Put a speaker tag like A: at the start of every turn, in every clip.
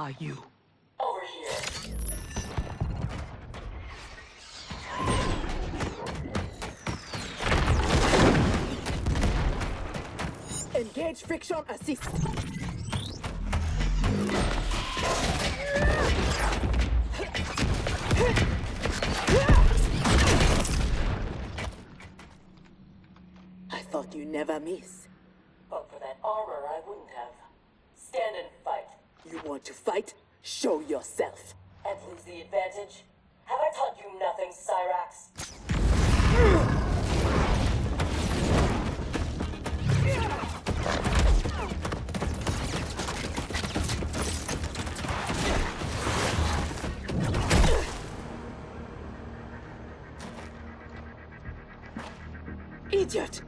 A: are you?
B: Over here.
A: Engage friction assist. I thought you never miss.
B: But for that armor, I wouldn't have. Stand and fight.
A: You want to fight? Show yourself.
B: And lose the advantage? Have I taught you nothing, Cyrax?
A: Idiot!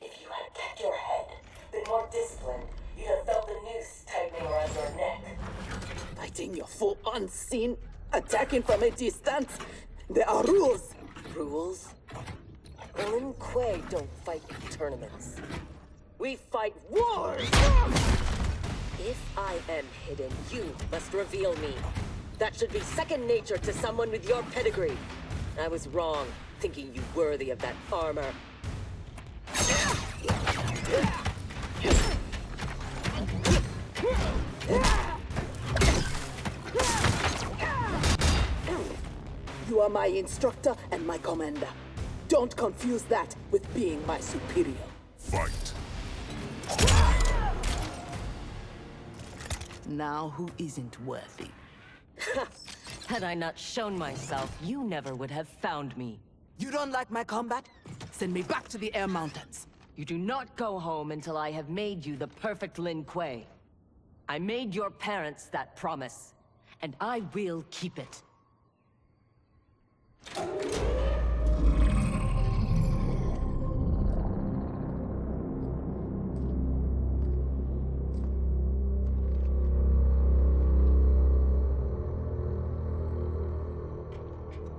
B: If you had kept your head, been more disciplined, you'd have felt the noose tightening around your neck.
A: Fighting your foe unseen, attacking from a distance. There are rules.
B: Rules? Lin Kuei don't fight in tournaments. We fight wars! If I am hidden, you must reveal me. That should be second nature to someone with your pedigree. I was wrong, thinking you worthy of that armor.
A: You are my instructor and my commander. Don't confuse that with being my superior.
C: Fight.
A: Now who isn't worthy?
B: Had I not shown myself, you never would have found me.
A: You don't like my combat? Send me back to the Air Mountains.
B: You do not go home until I have made you the perfect Lin Kuei. I made your parents that promise, and I will keep it.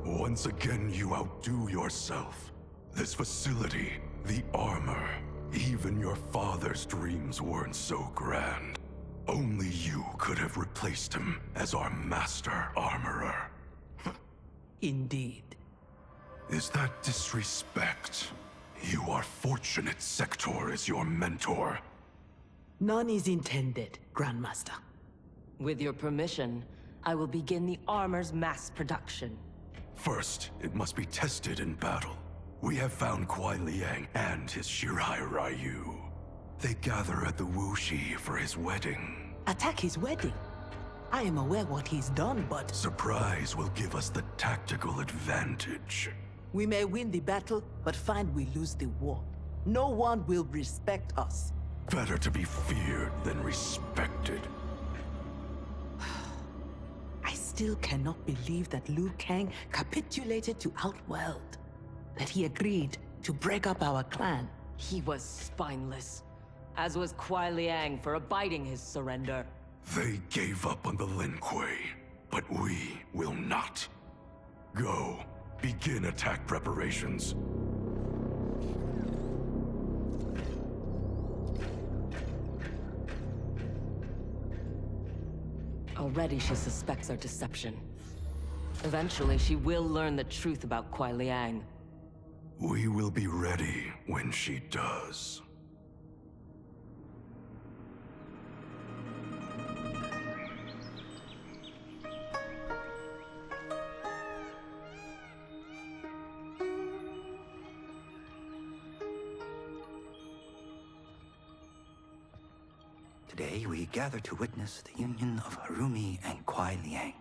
C: Once again, you outdo yourself. This facility, the armor, even your father's dreams weren't so grand. Only you could have replaced him as our master armorer.
A: Indeed.
C: Is that disrespect? You are fortunate Sector is your mentor.
A: None is intended, Grandmaster.
B: With your permission, I will begin the armor's mass production.
C: First, it must be tested in battle. We have found Kuai Liang and his Shirai Ryu. They gather at the Wuxi for his wedding.
A: Attack his wedding? I am aware what he's done, but...
C: Surprise will give us the tactical advantage.
A: We may win the battle, but find we lose the war. No one will respect us.
C: Better to be feared than respected.
A: I still cannot believe that Liu Kang capitulated to Outworld. That he agreed to break up our clan.
B: He was spineless, as was Kuai Liang for abiding his surrender.
C: They gave up on the Lin Kuei, but we will not. Go, begin attack preparations.
B: Already she suspects our deception. Eventually she will learn the truth about Kuai Liang.
C: We will be ready when she does.
D: Today we gather to witness the union of Harumi and Kuai Liang.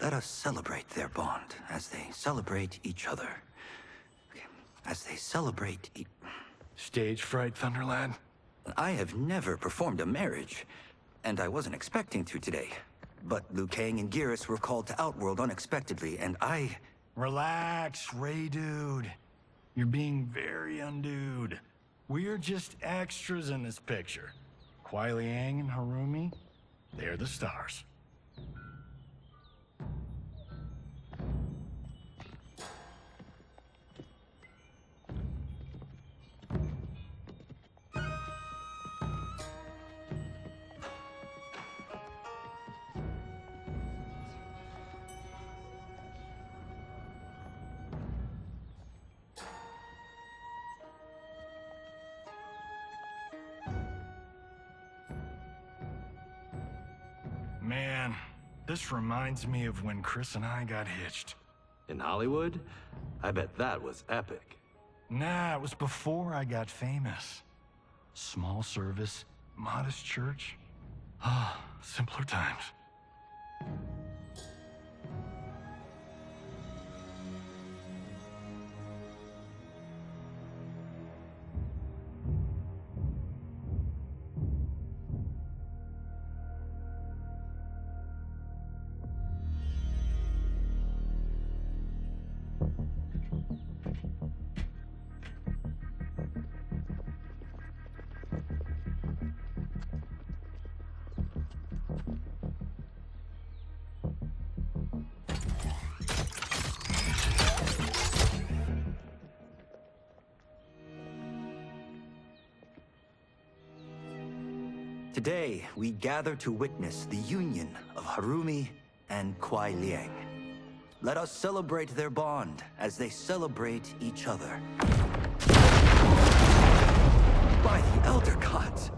D: Let us celebrate their bond as they celebrate each other. As they celebrate
E: Stage fright, Thunderlad?
D: I have never performed a marriage, and I wasn't expecting to today. But Liu Kang and Geras were called to Outworld unexpectedly, and I...
E: Relax, Ray dude. You're being very undude. We're just extras in this picture. Kuai Liang and Harumi, they're the stars. This reminds me of when Chris and I got hitched.
F: In Hollywood? I bet that was epic.
E: Nah, it was before I got famous. Small service, modest church. Ah, simpler times.
D: Today, we gather to witness the union of Harumi and Kuai Liang. Let us celebrate their bond as they celebrate each other. By the Elder Gods!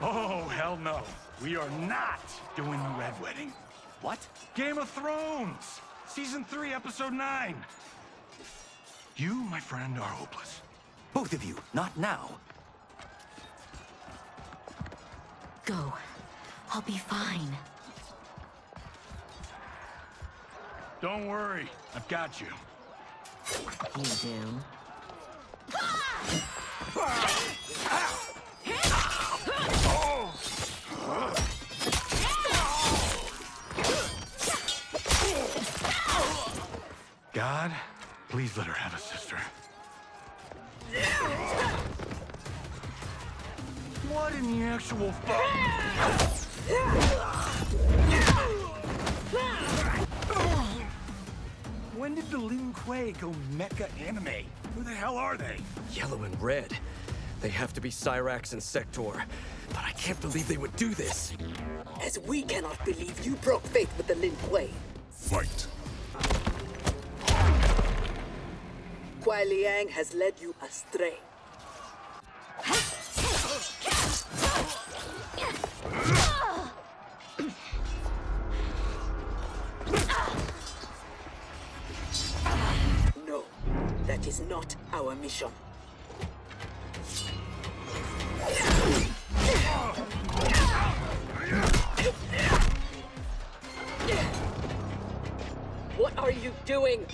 E: Oh, hell no. We are not doing the Red Wedding.
D: What?
E: Game of Thrones! Season 3, Episode 9. You, my friend, are hopeless.
D: Both of you, not now.
G: Go. I'll be fine.
E: Don't worry, I've got you.
G: You do?
E: God, please let her have a sister. What in the actual fuck? When did the Lin Kuei go mecha anime? Who the hell are they?
H: Yellow and red. They have to be Cyrax and Sector. But I can't believe they would do this.
B: As we cannot believe you broke faith with the Lin Kuei.
C: Fight.
B: Kuai Liang has led you astray. No, that is not our mission. What are you doing?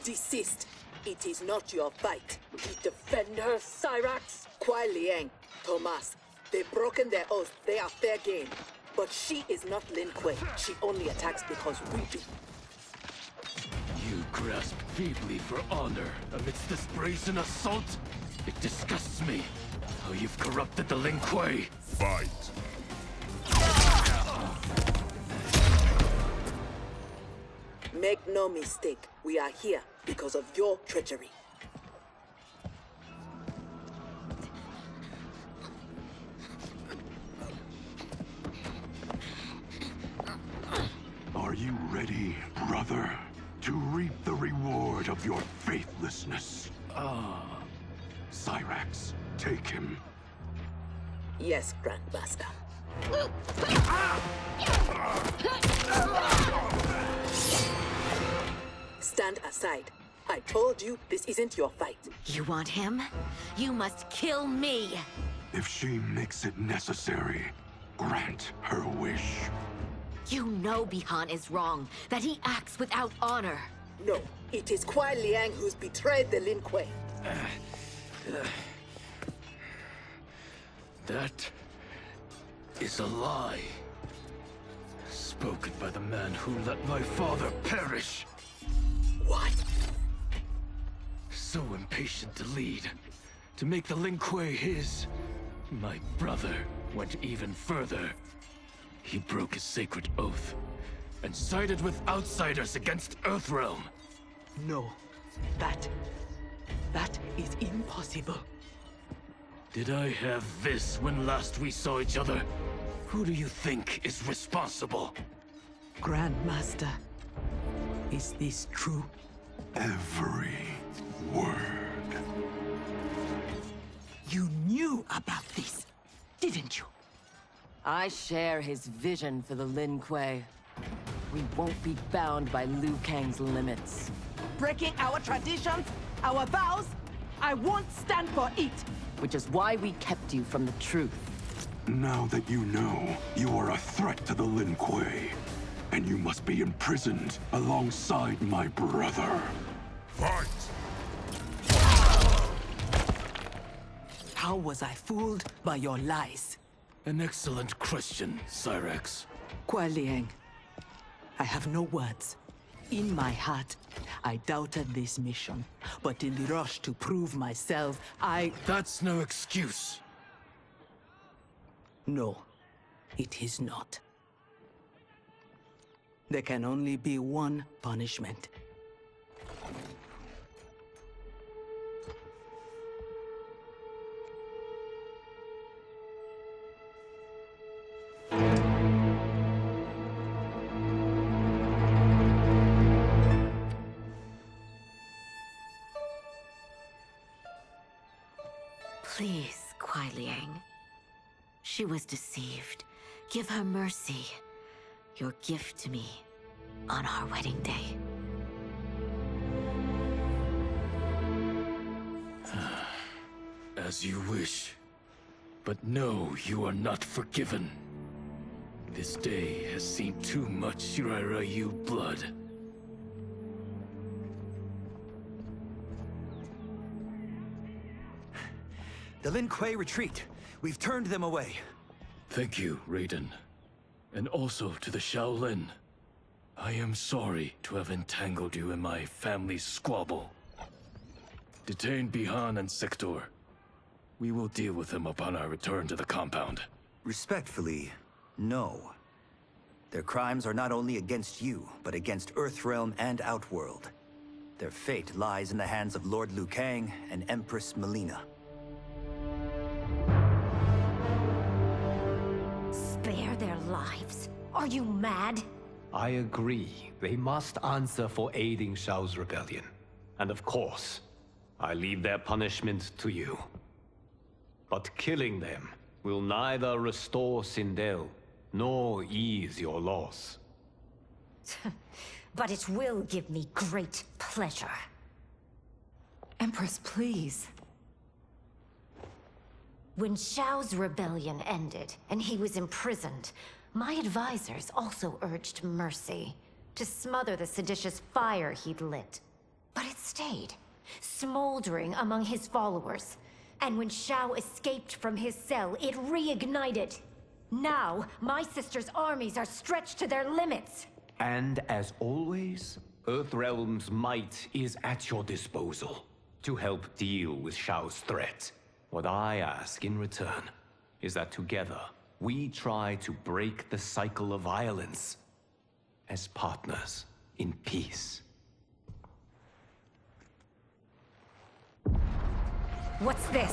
B: Desist. It is not your fight. Defend her, Cyrax. Kuai Liang, Thomas. They've broken their oath. They are fair game. But she is not Lin Kuei. She only attacks because we do.
I: You grasp feebly for honor amidst this brazen assault? It disgusts me how you've corrupted the Lin Kuei.
C: Fight.
B: Make no mistake, we are here because of your treachery.
C: Are you ready, brother, to reap the reward of your faithlessness? Cyrax, take him.
B: Yes, Grandmaster. Stand aside. I told you this isn't your fight.
G: You want him? You must kill me.
C: If she makes it necessary, grant her wish.
G: You know Bihan is wrong, that he acts without honor.
B: No, it is Kuai Liang who's betrayed the Lin Kuei.
I: That is a lie. Spoken by the man who let my father perish.
B: What?
I: So impatient to lead, to make the Lin Kuei his. My brother went even further. He broke his sacred oath and sided with outsiders against Earthrealm.
A: No. That is impossible.
I: Did I have this when last we saw each other? Who do you think is responsible?
A: Grandmaster, is this true?
C: Every word.
A: You knew about this, didn't you?
B: I share his vision for the Lin Kuei. We won't be bound by Liu Kang's limits.
A: Breaking our traditions, our vows, I won't stand for it.
B: Which is why we kept you from the truth.
C: Now that you know, you are a threat to the Lin Kuei, and you must be imprisoned alongside my brother. Fight!
A: How was I fooled by your lies?
I: An excellent question, Cyrax.
A: Kuai Liang, I have no words. In my heart, I doubted this mission, but in the rush to prove myself,
I: That's no excuse.
A: No, it is not. There can only be one punishment.
G: Please, Kuai Liang. She was deceived. Give her mercy. Your gift to me on our wedding day.
I: As you wish. But no, you are not forgiven. This day has seen too much Shirai Ryu blood.
D: The Lin Kuei retreat. We've turned them away.
I: Thank you, Raiden. And also to the Shaolin. I am sorry to have entangled you in my family's squabble. Detain Bihan and Sector. We will deal with them upon our return to the compound.
D: Respectfully, no. Their crimes are not only against you, but against Earthrealm and Outworld. Their fate lies in the hands of Lord Liu Kang and Empress Melina.
G: Spare their lives? Are you mad?
J: I agree. They must answer for aiding Shao's rebellion. And of course, I leave their punishment to you. But killing them will neither restore Sindel, nor ease your loss.
G: But it will give me great pleasure.
K: Empress, please.
G: When Shao's rebellion ended, and he was imprisoned, my advisors also urged mercy, to smother the seditious fire he'd lit. But it stayed, smoldering among his followers. And when Shao escaped from his cell, it reignited. Now, my sister's armies are stretched to their limits.
J: And as always, Earthrealm's might is at your disposal to help deal with Shao's threat. What I ask in return is that together, we try to break the cycle of violence as partners in peace.
G: What's this?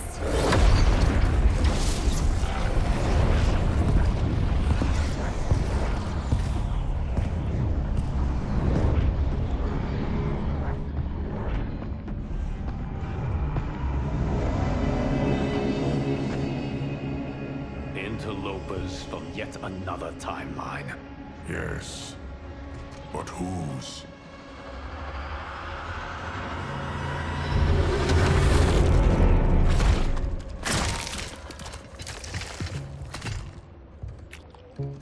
J: Interlopers from yet another timeline.
C: Yes, but whose?
J: Havoc.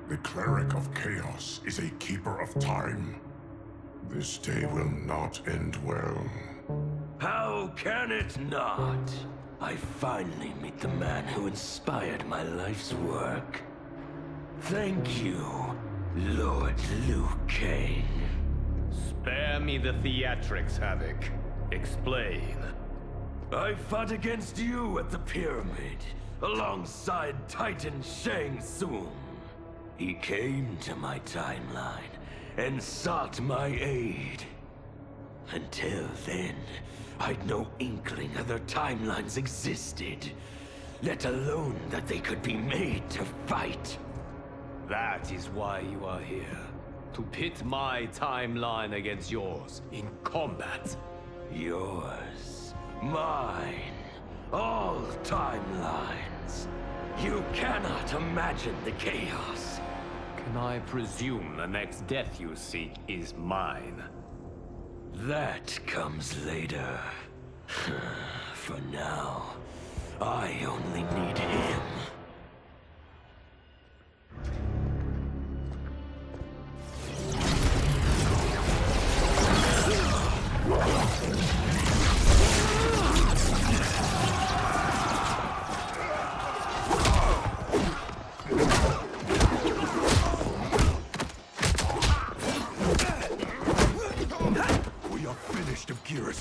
C: The Cleric of Chaos is a keeper of time. This day will not end well.
I: How can it not? I finally meet the man who inspired my life's work. Thank you, Lord Liu Kang.
J: Spare me the theatrics, Havoc. Explain.
I: I fought against you at the pyramid, alongside Titan Shang Tsung. He came to my timeline and sought my aid. Until then, I'd no inkling other timelines existed, let alone that they could be made to fight.
J: That is why you are here. To pit my timeline against yours in combat.
I: Yours, mine, all timelines. You cannot imagine the chaos.
J: Can I presume the next death you seek is mine?
I: That comes later. For now, I only need him.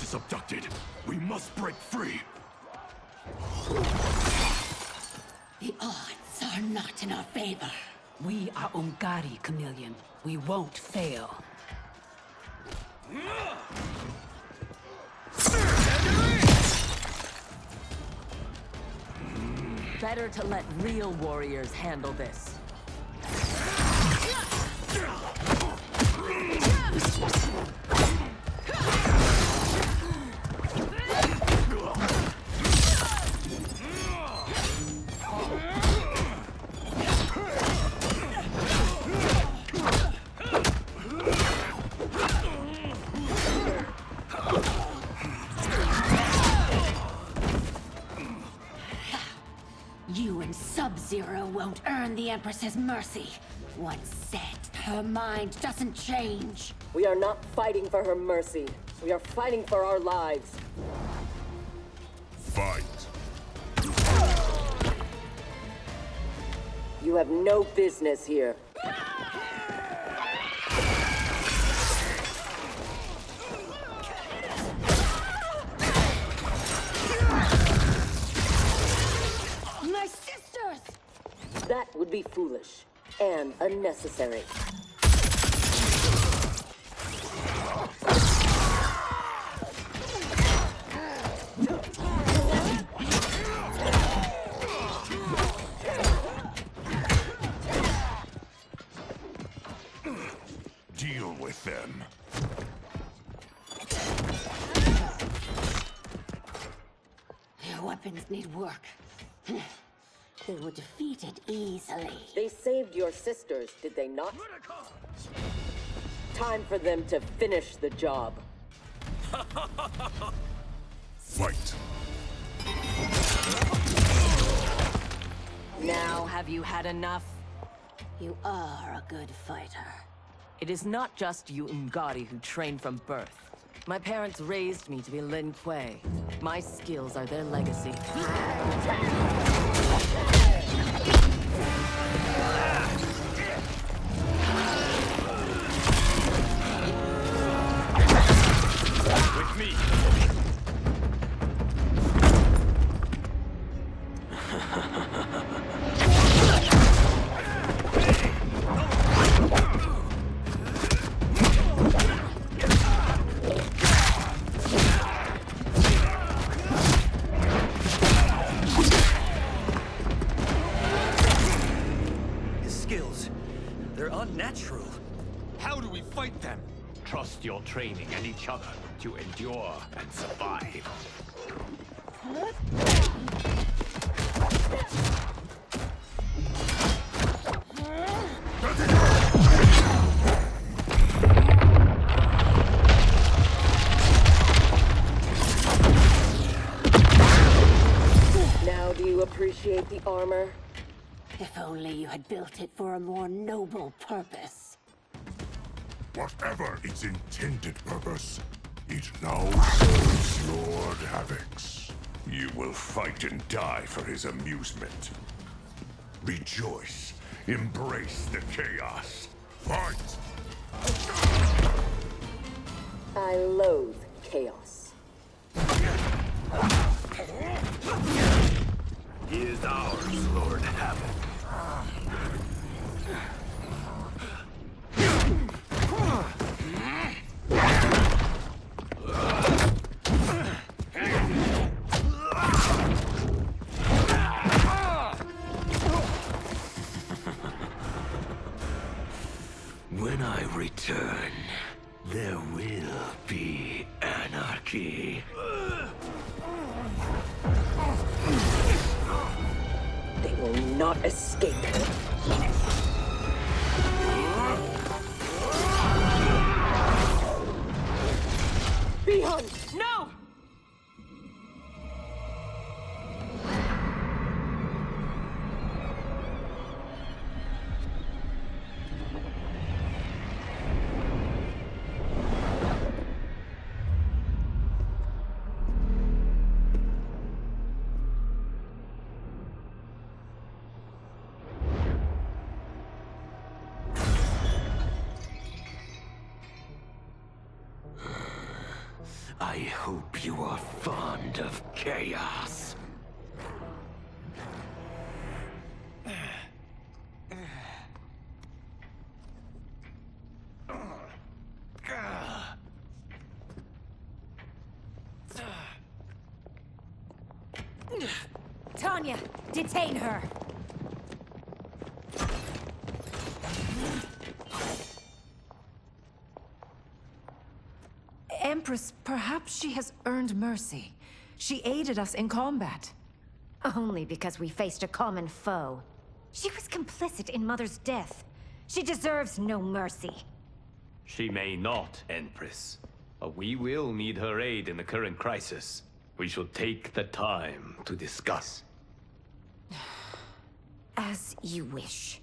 C: Is abducted. We must break free.
L: The odds are not in our favor.
A: We are Ungari, Chameleon. We won't fail.
B: Better to let real warriors handle this.
L: You and Sub-Zero won't earn the Empress's mercy. Once set, her mind doesn't change.
B: We are not fighting for her mercy. We are fighting for our lives.
C: Fight.
B: You have no business here.
L: My sisters!
B: That would be foolish and unnecessary.
C: Deal with them.
L: Their weapons need work. They were defeated easily.
B: They saved your sisters, did they not? Time for them to finish the job.
C: Fight.
B: Now, have you had enough?
L: You are a good fighter.
B: It is not just you Ungari who train from birth. My parents raised me to be Lin Kuei. My skills are their legacy.
J: With me!
D: Unnatural.
J: How do we fight them? Trust your training and each other to endure and survive.
B: the armor?
L: If only you had built it for a more noble purpose.
C: Whatever its intended purpose, it now serves Lord Havoc's. You will fight and die for his amusement. Rejoice. Embrace the chaos. Fight!
B: I loathe chaos.
C: He is ours, Lord Havoc.
I: When I return, there will be anarchy.
B: They will not escape. Beyond! No!
I: I hope you are fond of chaos.
L: Tanya, detain her!
K: Empress, perhaps she has earned mercy. She aided us in combat.
G: Only because we faced a common foe. She was complicit in Mother's death. She deserves no mercy.
J: She may not, Empress. But we will need her aid in the current crisis. We shall take the time to discuss.
G: As you wish.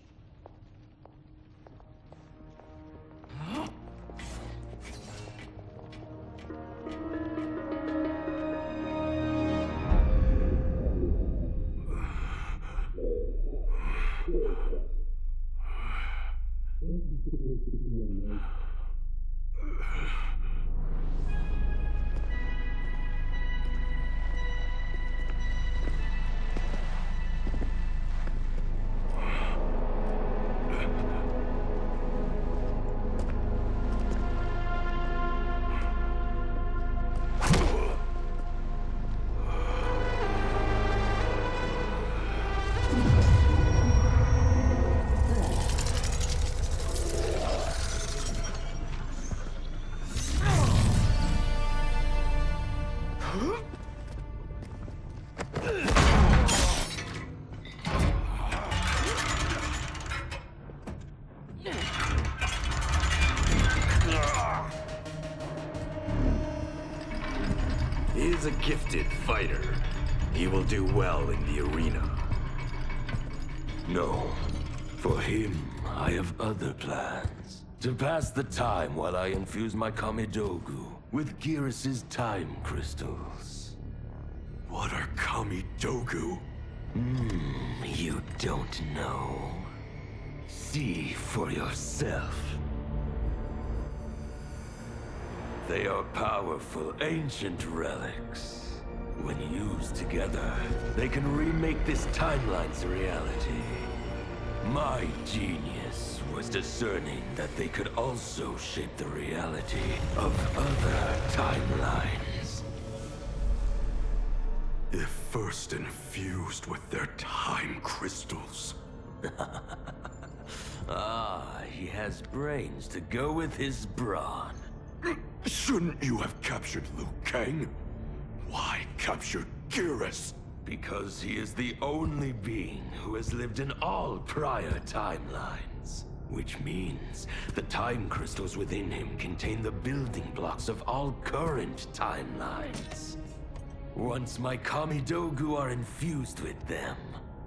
I: He is a gifted fighter. He will do well in the arena. No. For him, I have other plans. To pass the time while I infuse my Kamidogu with Gearus's time crystals.
C: What are Kamidogu?
I: You don't know. See for yourself. They are powerful, ancient relics. When used together, they can remake this timeline's reality. My genius was discerning that they could also shape the reality of other timelines.
C: If first infused with their time crystals.
I: He has brains to go with his brawn.
C: Shouldn't you have captured Liu Kang? Why capture Gearus?
I: Because he is the only being who has lived in all prior timelines. Which means the time crystals within him contain the building blocks of all current timelines. Once my Kamidogu are infused with them,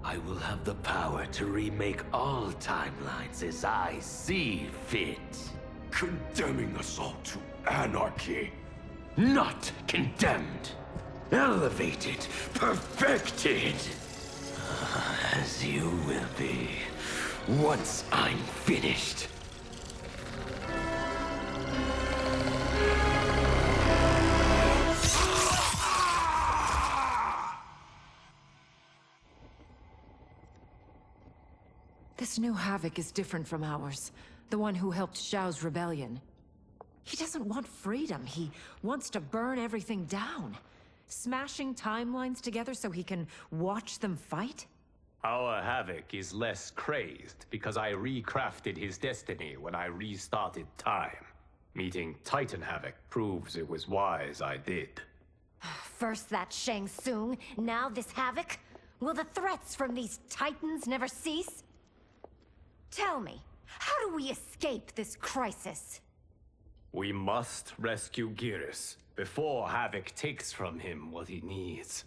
I: I will have the power to remake all timelines as I see fit.
C: Condemning us all to anarchy.
I: Not condemned. Elevated. Perfected. As you will be. Once I'm finished.
K: This new Havoc is different from ours. The one who helped Xiao's rebellion. He doesn't want freedom. He wants to burn everything down. Smashing timelines together so he can watch them fight?
J: Our Havoc is less crazed because I recrafted his destiny when I restarted time. Meeting Titan Havoc proves it was wise I did.
G: First that Shang Tsung, now this Havoc? Will the threats from these Titans never cease? Tell me, how do we escape this crisis?
J: We must rescue Geras before Havoc takes from him what he needs.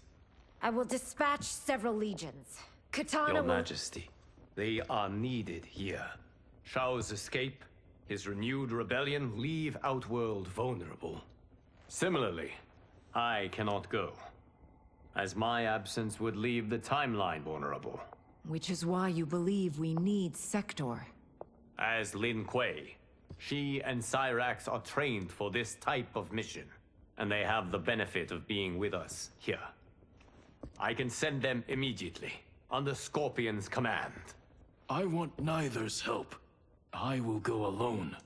G: I will dispatch several legions. Katana
J: Your
G: will...
J: Majesty, they are needed here. Shao's escape, his renewed rebellion leave Outworld vulnerable. Similarly, I cannot go, as my absence would leave the timeline vulnerable.
K: Which is why you believe we need Sector.
J: As Lin Kuei, she and Cyrax are trained for this type of mission, and they have the benefit of being with us here. I can send them immediately, under Scorpion's command.
I: I want neither's help. I will go alone.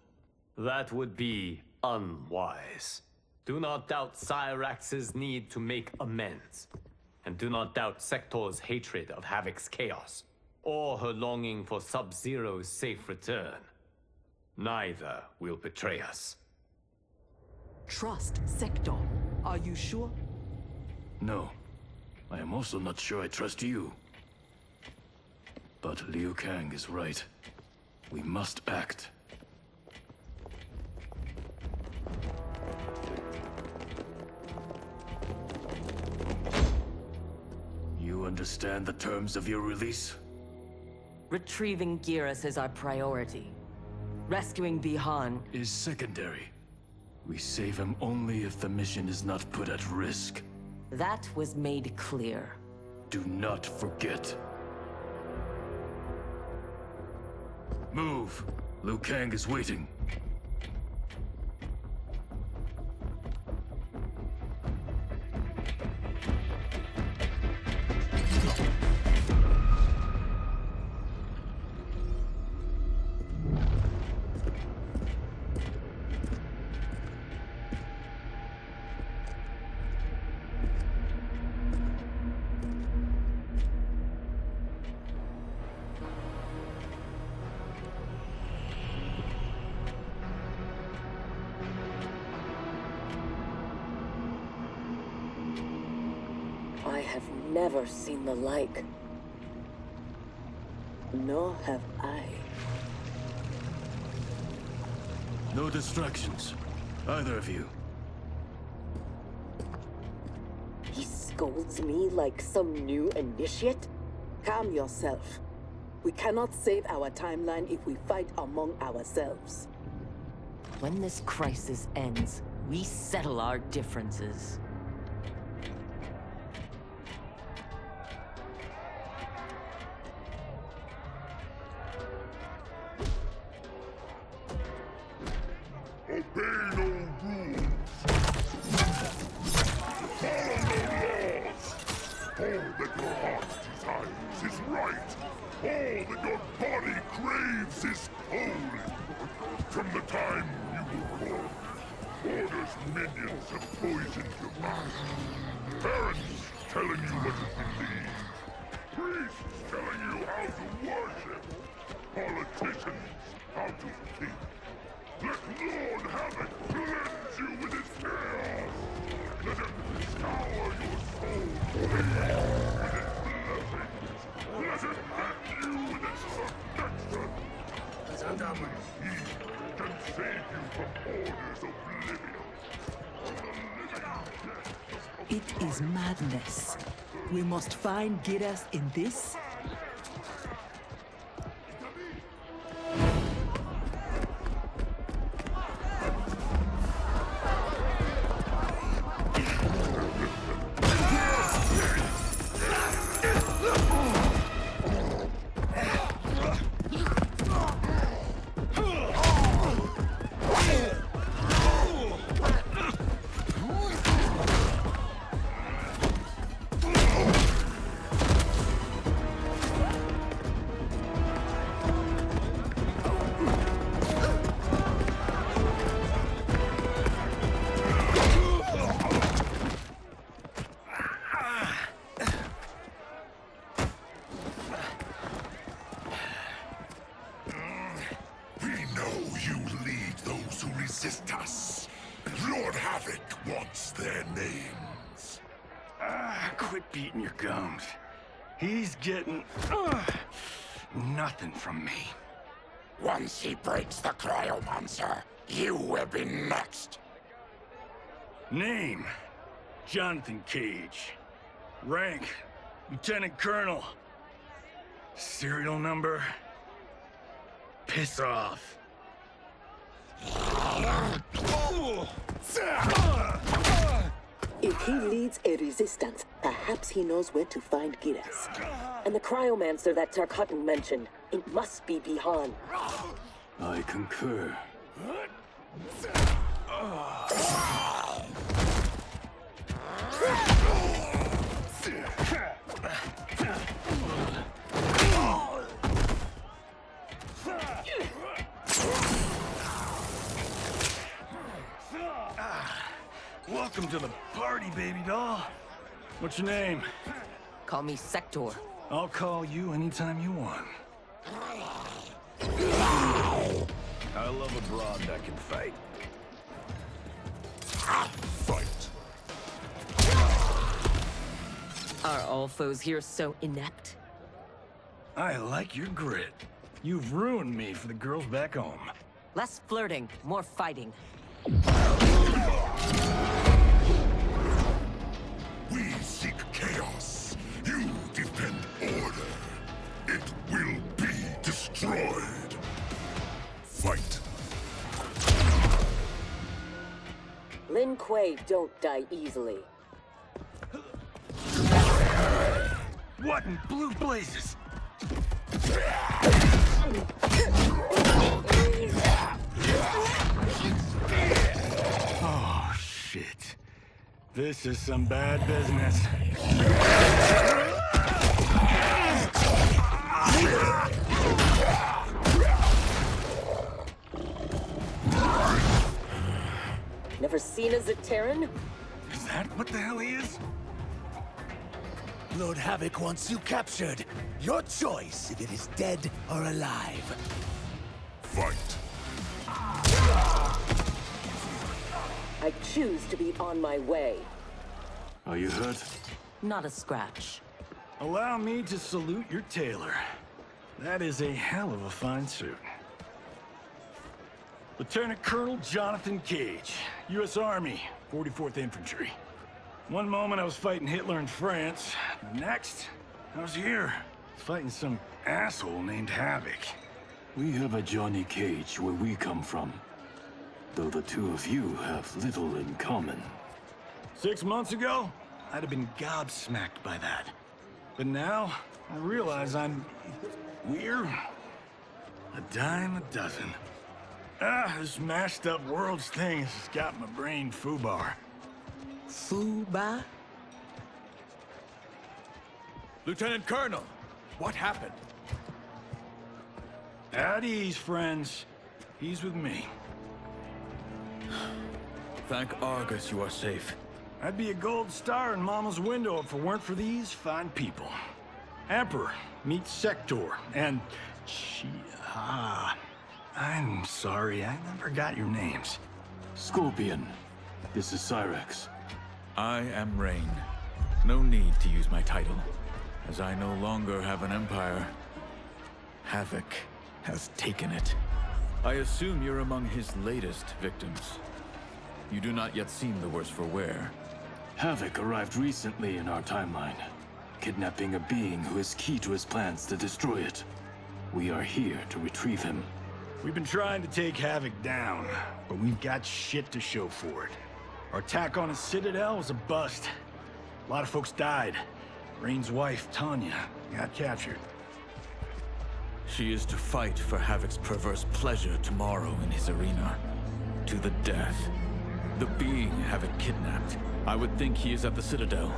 J: That would be unwise. Do not doubt Cyrax's need to make amends. And do not doubt Sector's hatred of Havoc's chaos, or her longing for Sub-Zero's safe return. Neither will betray us.
A: Trust Sector. Are you sure?
I: No. I am also not sure I trust you. But Liu Kang is right. We must act. You understand the terms of your release?
B: Retrieving Geras is our priority. Rescuing Bihan
I: is secondary. We save him only if the mission is not put at risk.
B: That was made clear.
I: Do not forget. Move! Liu Kang is waiting.
B: I have never seen the like. Nor have I.
I: No distractions. Either of you.
B: He scolds me like some new initiate?
M: Calm yourself. We cannot save our timeline if we fight among ourselves.
B: When this crisis ends, we settle our differences.
C: Obey no rules. Follow no laws. All that your heart desires is right. All that your body craves is holy. From the time you were born, Order's minions have poisoned your mind. Parents telling you what to believe. Priests telling you how to worship. Politicians how to think. Let Lord Havoc cleanse you with his chaos! Let him scour your soul with his blessings! Let him hand you with his protection! Only he can save you from Order's oblivion!
A: It is madness. We must find Geras in this
C: you lead those who resist us? Lord Havoc wants their names.
E: Quit beating your gums. He's getting nothing from me.
C: Once he breaks the cryo monster, you will be next.
E: Name: Jonathan Cage. Rank: Lieutenant Colonel. Serial number: piss off.
B: If he leads a resistance, perhaps he knows where to find Giras. And the cryomancer that Tarkatan mentioned, it must be Bihan.
I: I concur.
E: Welcome to the party, baby doll. What's your name?
B: Call me Sector.
E: I'll call you anytime you want. I love a broad that can fight.
C: Fight.
B: Are all foes here so inept?
E: I like your grit. You've ruined me for the girls back home.
B: Less flirting, more fighting.
C: We seek chaos. You defend order. It will be destroyed. Fight.
B: Lin Kuei don't die easily.
E: What in blue blazes? Oh, shit. This is some bad business.
B: Never seen a Zaterran?
E: Is that what the hell he is?
N: Lord Havoc wants you captured. Your choice if it is dead or alive.
C: Fight.
B: I choose to be on my way.
I: Are you hurt?
B: Not a scratch.
E: Allow me to salute your tailor. That is a hell of a fine suit. Lieutenant Colonel Jonathan Cage, U.S. Army, 44th Infantry. One moment I was fighting Hitler in France. The next, I was here, fighting some asshole named Havoc.
I: We have a Johnny Cage where we come from. Though the two of you have little in common.
E: 6 months ago, I'd have been gobsmacked by that. But now, I realize I'm weird. A dime a dozen. This mashed up worlds thing has got my brain foobar.
A: Fuba?
F: Lieutenant Colonel, what happened?
E: At ease, friends. He's with me.
F: Thank Argus you are safe.
E: I'd be a gold star in Mama's window if it weren't for these fine people. Emperor, meet Sector, and I'm sorry, I never got your names.
I: Scorpion, this is Cyrax.
F: I am Rain. No need to use my title, as I no longer have an empire. Havoc has taken it. I assume you're among his latest victims. You do not yet seem the worse for wear.
I: Havoc arrived recently in our timeline, kidnapping a being who is key to his plans to destroy it. We are here to retrieve him.
E: We've been trying to take Havoc down, but we've got shit to show for it. Our attack on his citadel was a bust. A lot of folks died. Rain's wife, Tanya, got captured.
F: She is to fight for Havoc's perverse pleasure tomorrow in his arena. To the death. The being Havoc kidnapped. I would think he is at the Citadel.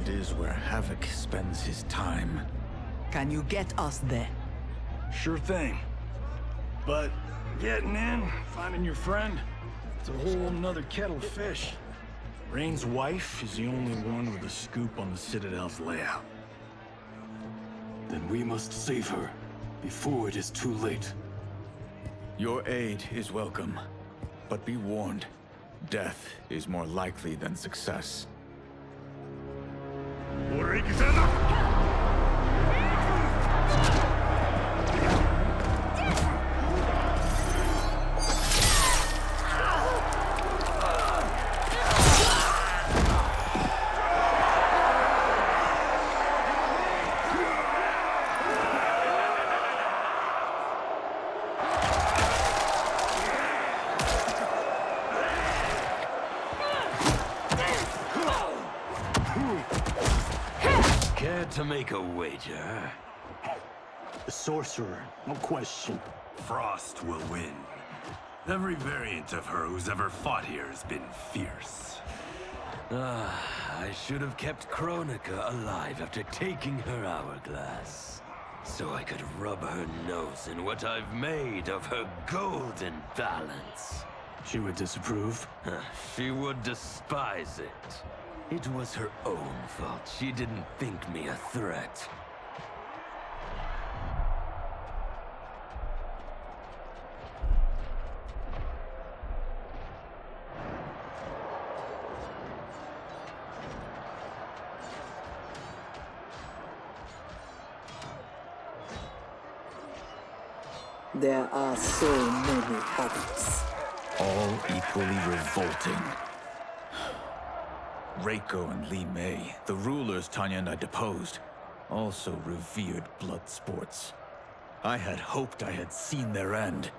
F: It is where Havoc spends his time.
A: Can you get us there?
E: Sure thing. But getting in, finding your friend, it's a whole nother kettle of fish. Rain's wife is the only one with a scoop on the Citadel's layout.
I: Then we must save her, before it is too late.
F: Your aid is welcome, but be warned, death is more likely than success.
I: Care to make a wager?
O: The sorcerer, no question.
P: Frost will win. Every variant of her who's ever fought here has been fierce.
I: I should have kept Kronika alive after taking her hourglass. So I could rub her nose in what I've made of her golden balance.
O: She would disapprove?
I: She would despise it. It was her own fault. She didn't think me a threat.
M: There are so many Havocs.
F: All equally revolting. Reiko and Li Mei, the rulers Tanya and I deposed, also revered blood sports. I had hoped I had seen their end.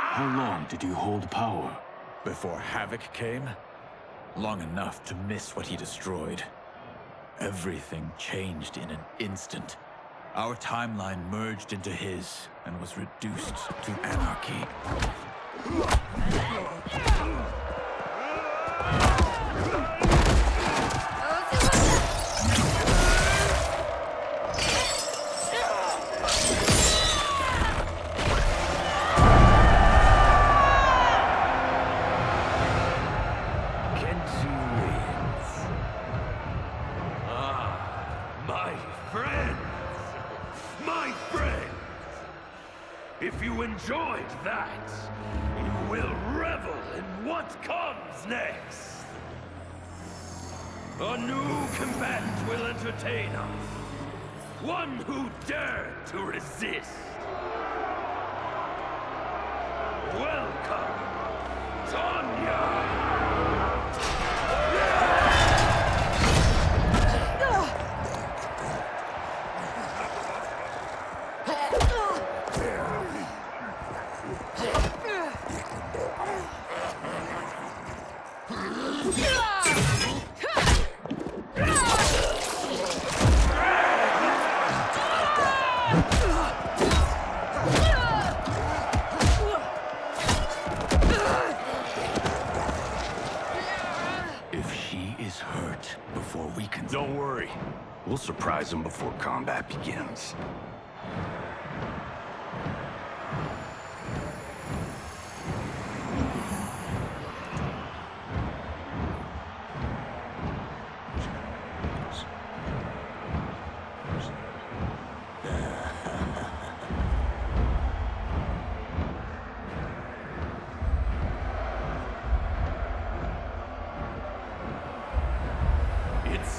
O: How long did you hold power?
F: Before Havoc came? Long enough to miss what he destroyed. Everything changed in an instant. Our timeline merged into his and was reduced to anarchy.
I: If you enjoyed that, you will revel in what comes next. A new combatant will entertain us. One who dared to resist. Welcome, Tanya!
P: Don't worry. We'll surprise them before combat begins.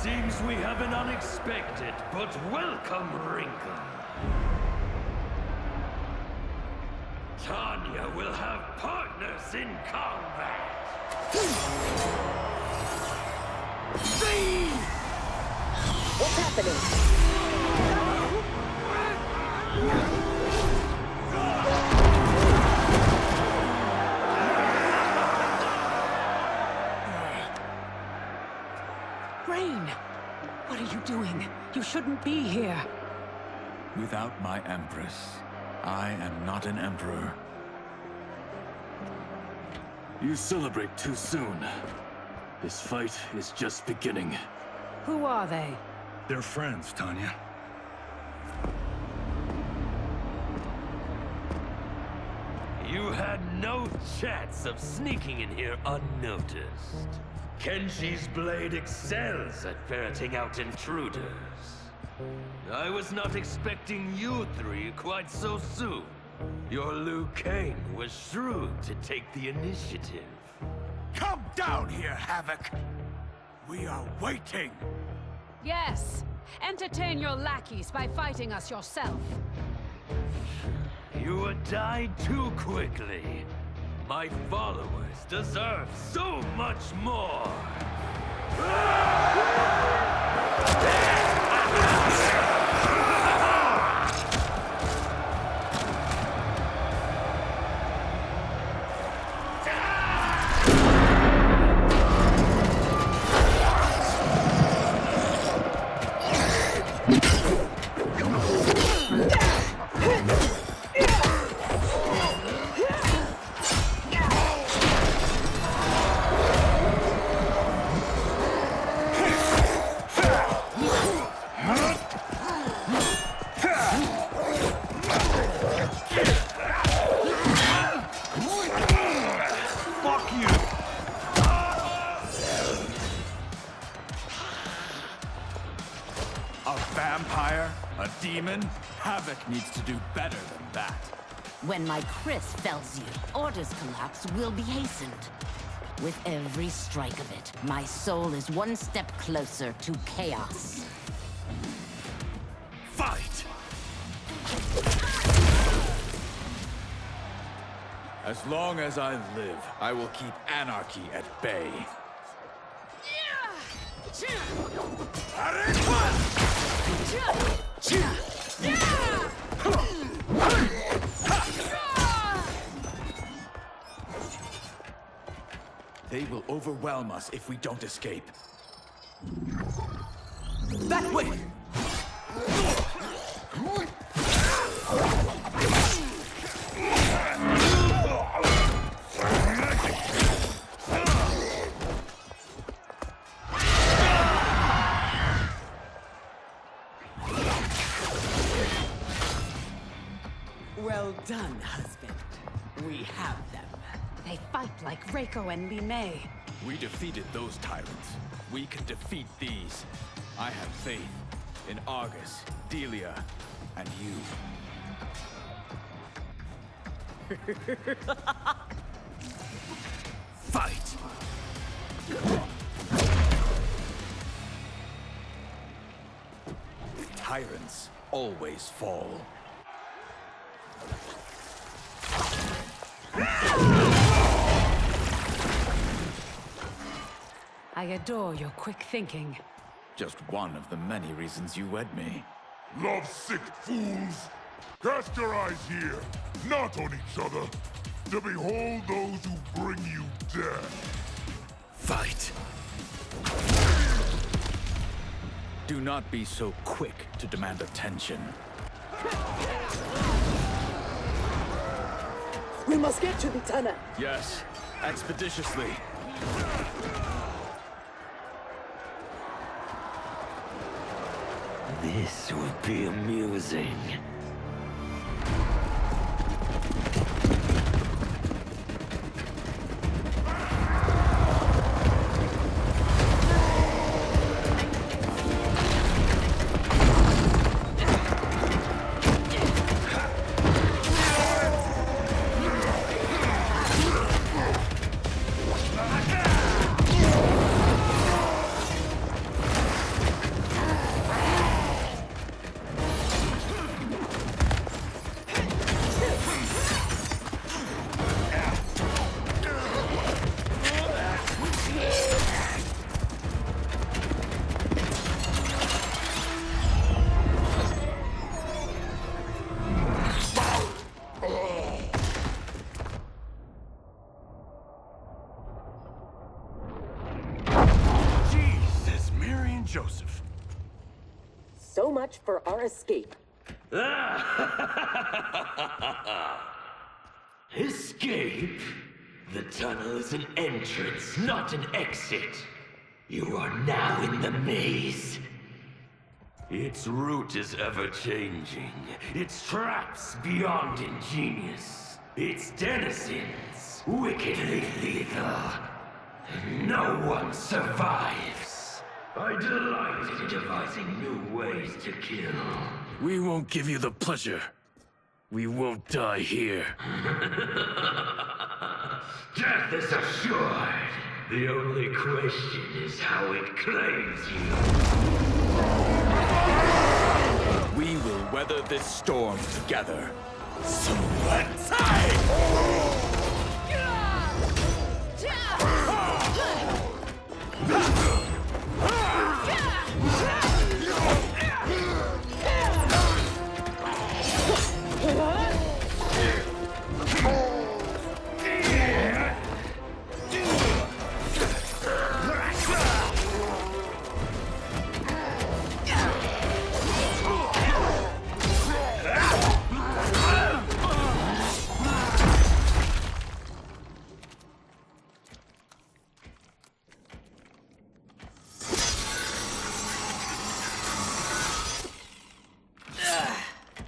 I: Seems we have an unexpected but welcome wrinkle. Tanya will have partners in combat.
B: What's happening?
K: Rain! What are you doing? You shouldn't be here.
F: Without my Empress, I am not an Emperor.
O: You celebrate too soon. This fight is just beginning.
K: Who are they?
E: They're friends, Tanya.
I: You had no
Q: chance of sneaking in here unnoticed. Kenshi's blade excels at ferreting out intruders. I was not expecting you three quite so soon. Your Liu Kang was shrewd to take the initiative.
F: Come down here, Havoc! We are waiting!
R: Yes! Entertain your lackeys by fighting us yourself.
Q: You died too quickly. My followers deserve so much more!
F: Havoc needs to do better than that.
S: When my Chris fells you, Order's collapse will be hastened. With every strike of it, my soul is one step closer to chaos.
F: Fight! As long as I live, I will keep anarchy at bay. They will overwhelm us if we don't escape.
N: That way!
A: Well done, husband. We have them.
R: They fight like Reiko and Li Mei.
F: We defeated those tyrants. We can defeat these. I have faith in Argus, Delia, and you. Fight! Tyrants always fall.
R: I adore your quick thinking.
F: Just one of the many reasons you wed me.
C: Love-sick fools! Cast your eyes here, not on each other, to behold those who bring you death.
F: Fight! Do not be so quick to demand attention.
M: We must get to the tunnel.
F: Yes, expeditiously.
Q: This will be amusing.
C: Joseph.
B: So much for our escape.
Q: Escape? The tunnel is an entrance, not an exit. You are now in the maze. Its route is ever-changing. Its traps beyond ingenious. Its denizens wickedly lethal. No one survives. I delight in devising new ways to kill.
I: We won't give you the pleasure. We won't die here.
Q: Death is assured. The only question is how it claims you.
F: We will weather this storm together. So let's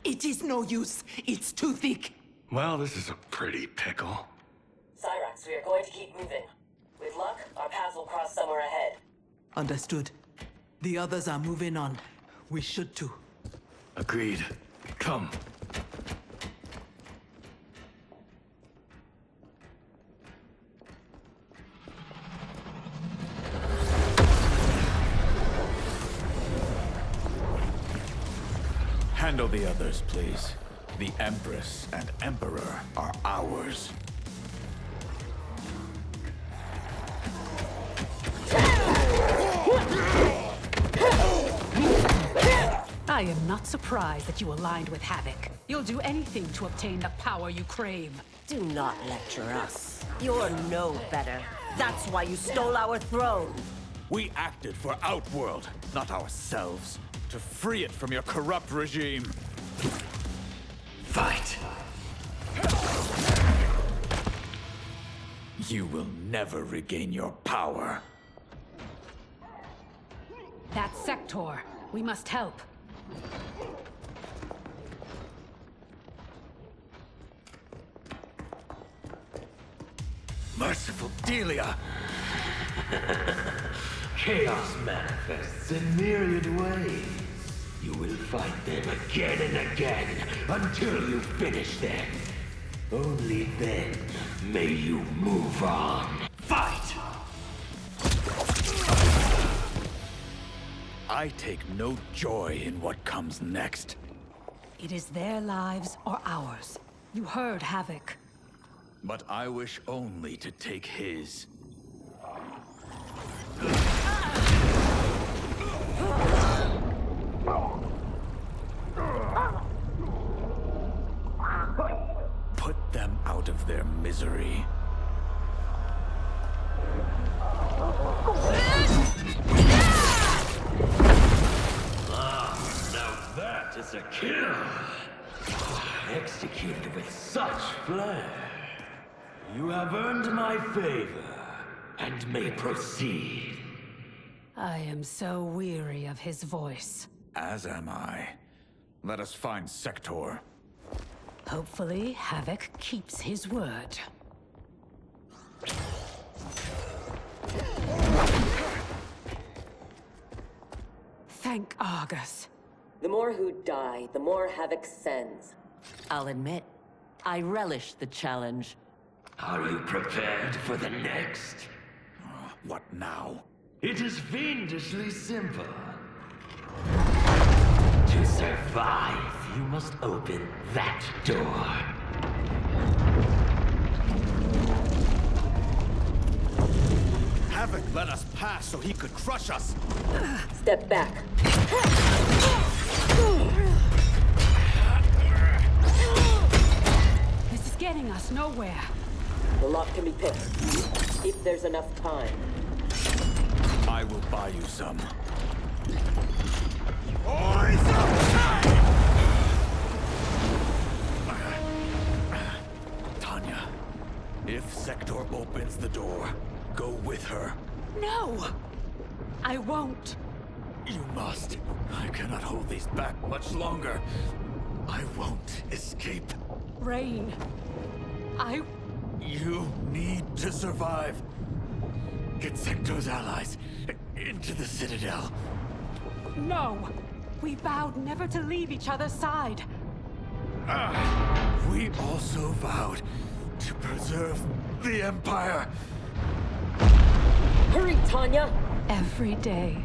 A: It is no use. It's too thick.
E: Well, this is a pretty pickle.
B: Cyrax, we are going to keep moving. With luck, our paths will cross somewhere ahead.
A: Understood. The others are moving on. We should too.
I: Agreed. Come.
F: handle the others, please. The Empress and Emperor are ours.
R: I am not surprised that you aligned with Havoc. You'll do anything to obtain the power you crave.
T: Do not lecture us. You're no better. That's why you stole our throne.
F: We acted for Outworld, not ourselves, to free it from your corrupt regime.
Q: Fight.
F: You will never regain your power.
R: That Sector. We must help.
Q: Merciful Delia! Chaos manifests in myriad ways. You will fight them again and again until you finish them. Only then may you move on. Fight!
F: I take no joy in what comes next.
R: It is their lives or ours. You heard Havoc.
F: But I wish only to take his. Put them out of their misery.
Q: Now that is a kill! Executed with such flair. You have earned my favor, and may proceed.
R: I am so weary of his voice.
F: As am I. Let us find Sector.
R: Hopefully, Havoc keeps his word. Thank Argus.
B: The more who die, the more Havoc sends.
T: I'll admit, I relish the challenge.
Q: Are you prepared for the next?
F: What now?
Q: It is fiendishly simple. To survive, you must open that door.
F: Havoc let us pass so he could crush us.
B: Step back.
R: This is getting us nowhere.
B: The lock can be picked, if there's enough time.
F: I will buy you some. Tanya, if Sector opens the door, go with her.
R: No! I won't.
F: You must. I cannot hold these back much longer. I won't escape.
R: Rain.
F: You need to survive. Get Sector's allies into the Citadel.
R: No! We vowed never to leave each other's side.
F: We also vowed to preserve the Empire.
B: Hurry, Tanya!
R: Every day,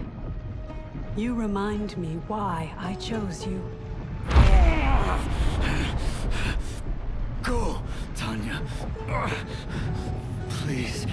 R: you remind me why I chose you.
F: Go, Tanya. Please.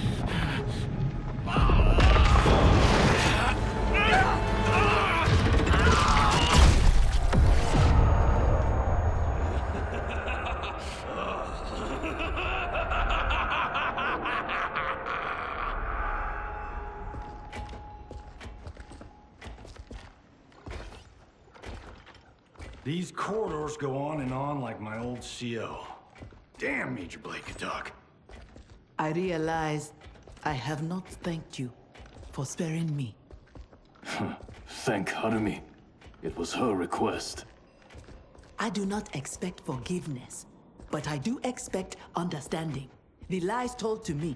E: These corridors go on and on like my old CO. Damn, Major Blade could talk.
A: I realize I have not thanked you for sparing me.
I: Thank Harumi. It was her request.
A: I do not expect forgiveness, but I do expect understanding. The lies told to me.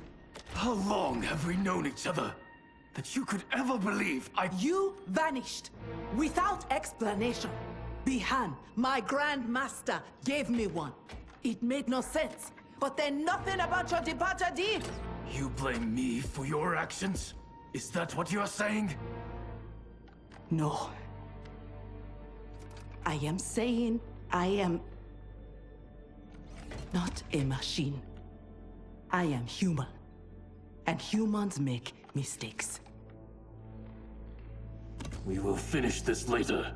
F: How long have we known each other that you could ever believe
A: You vanished without explanation. Bihan, my Grand Master, gave me one. It made no sense, but then nothing about your departure did.
F: You blame me for your actions? Is that what you're saying?
A: No. I am saying I am not a machine. I am human. And humans make mistakes.
I: We will finish this later.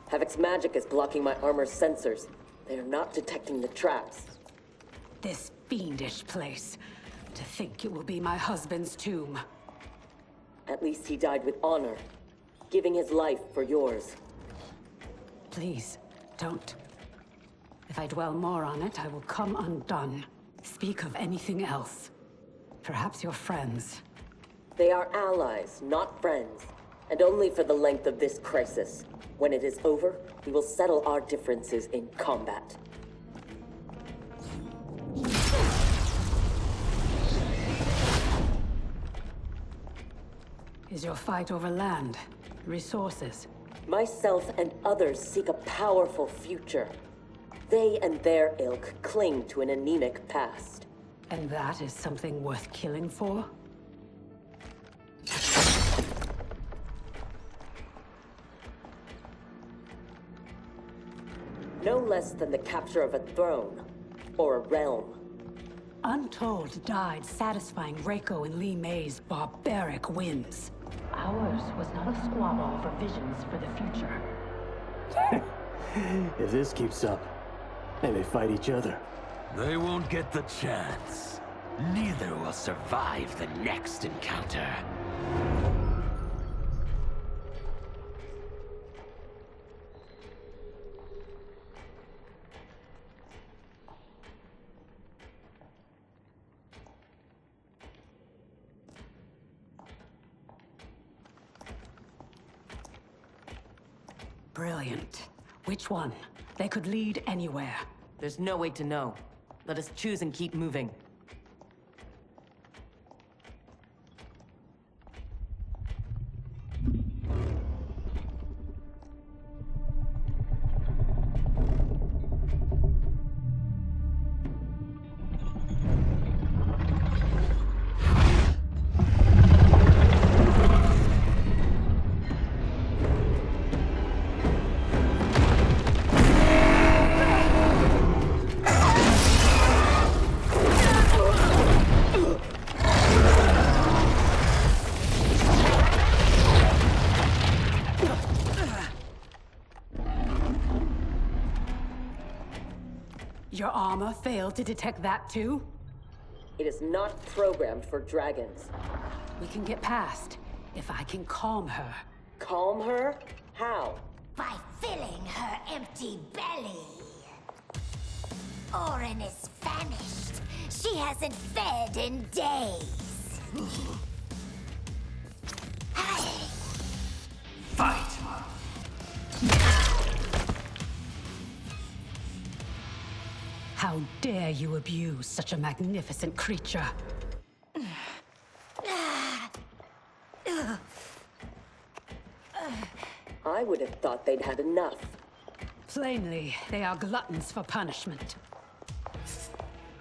B: Havoc's magic is blocking my armor's sensors. They are not detecting the traps.
R: This fiendish place. To think it will be my husband's tomb.
B: At least he died with honor, giving his life for yours.
R: Please, don't. If I dwell more on it, I will come undone. Speak of anything else. Perhaps your friends.
B: They are allies, not friends. And only for the length of this crisis. When it is over, we will settle our differences in combat.
R: Is your fight over land, resources?
B: Myself and others seek a powerful future. They and their ilk cling to an anemic past.
R: And that is something worth killing for?
B: No less than the capture of a throne, or a realm.
R: Untold died satisfying Reiko and Li Mei's barbaric whims. Ours was not a squabble over visions for the future.
O: If this keeps up, they may fight each other.
Q: They won't get the chance. Neither will survive the next encounter.
R: Brilliant. Which one? They could lead anywhere.
T: There's no way to know. Let us choose and keep moving.
R: Your armor failed to detect that too?
B: It is not programmed for dragons.
R: We can get past, if I can calm her.
B: Calm her? How?
L: By filling her empty belly. Orin is famished. She hasn't fed in days.
N: Fight!
R: How dare you abuse such a magnificent creature?
B: I would have thought they'd had enough.
R: Plainly, they are gluttons for punishment.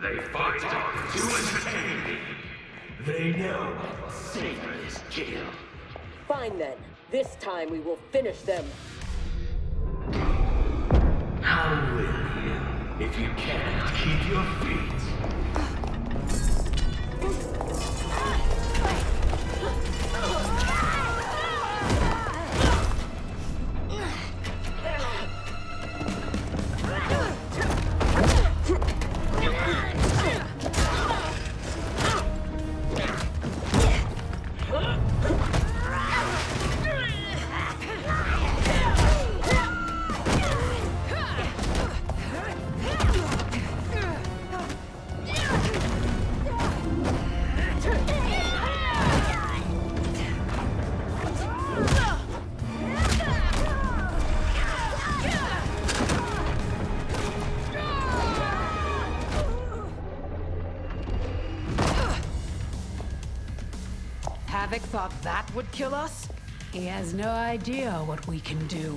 P: They fight to entertain me. They know savor is kill.
B: Fine then. This time we will finish them.
P: How will you if you cannot keep your feet?
R: Havoc thought that would kill us? He has no idea what we can do.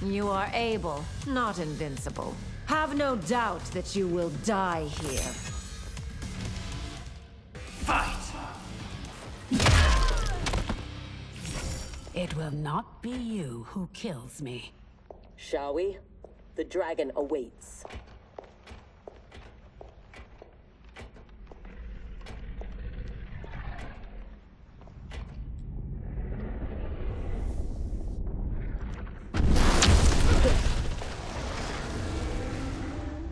K: You are able, not invincible. Have no doubt that you will die here.
N: Fight!
R: It will not be you who kills me.
B: Shall we? The dragon awaits.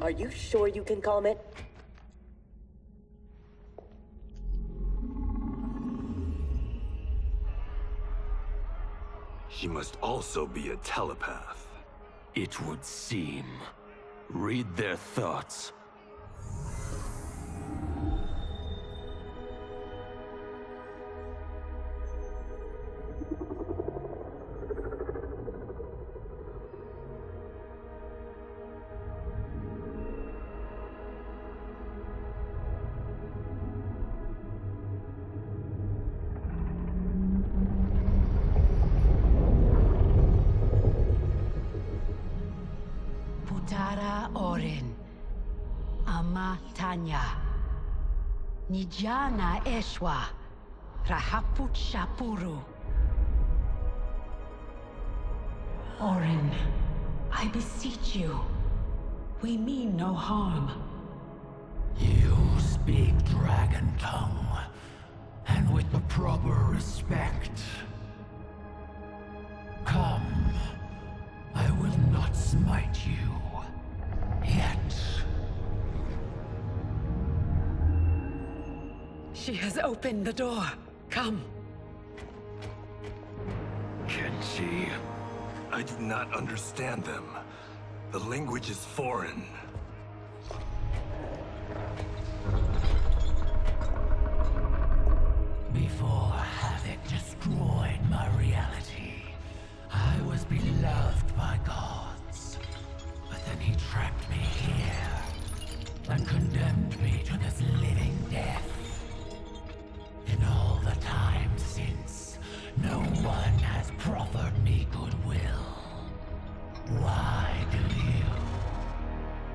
B: Are you sure you can calm it?
P: She must also be a telepath.
Q: It would seem. Read their thoughts.
R: Putara Orin, Ama Tanya, Nijana Eshwa, Rahaput Shapuru. Orin, I beseech you, we mean no harm.
N: You speak dragon tongue, and with the proper respect. Come, I will not smite you. Yet.
R: She has opened the door. Come.
P: Kenshi, I do not understand them. The language is foreign.
N: Before Havoc destroyed my reality, I was beloved by gods. But then he trapped me here and condemned me to this living death. In all the time since, no one has proffered me goodwill. Why do you?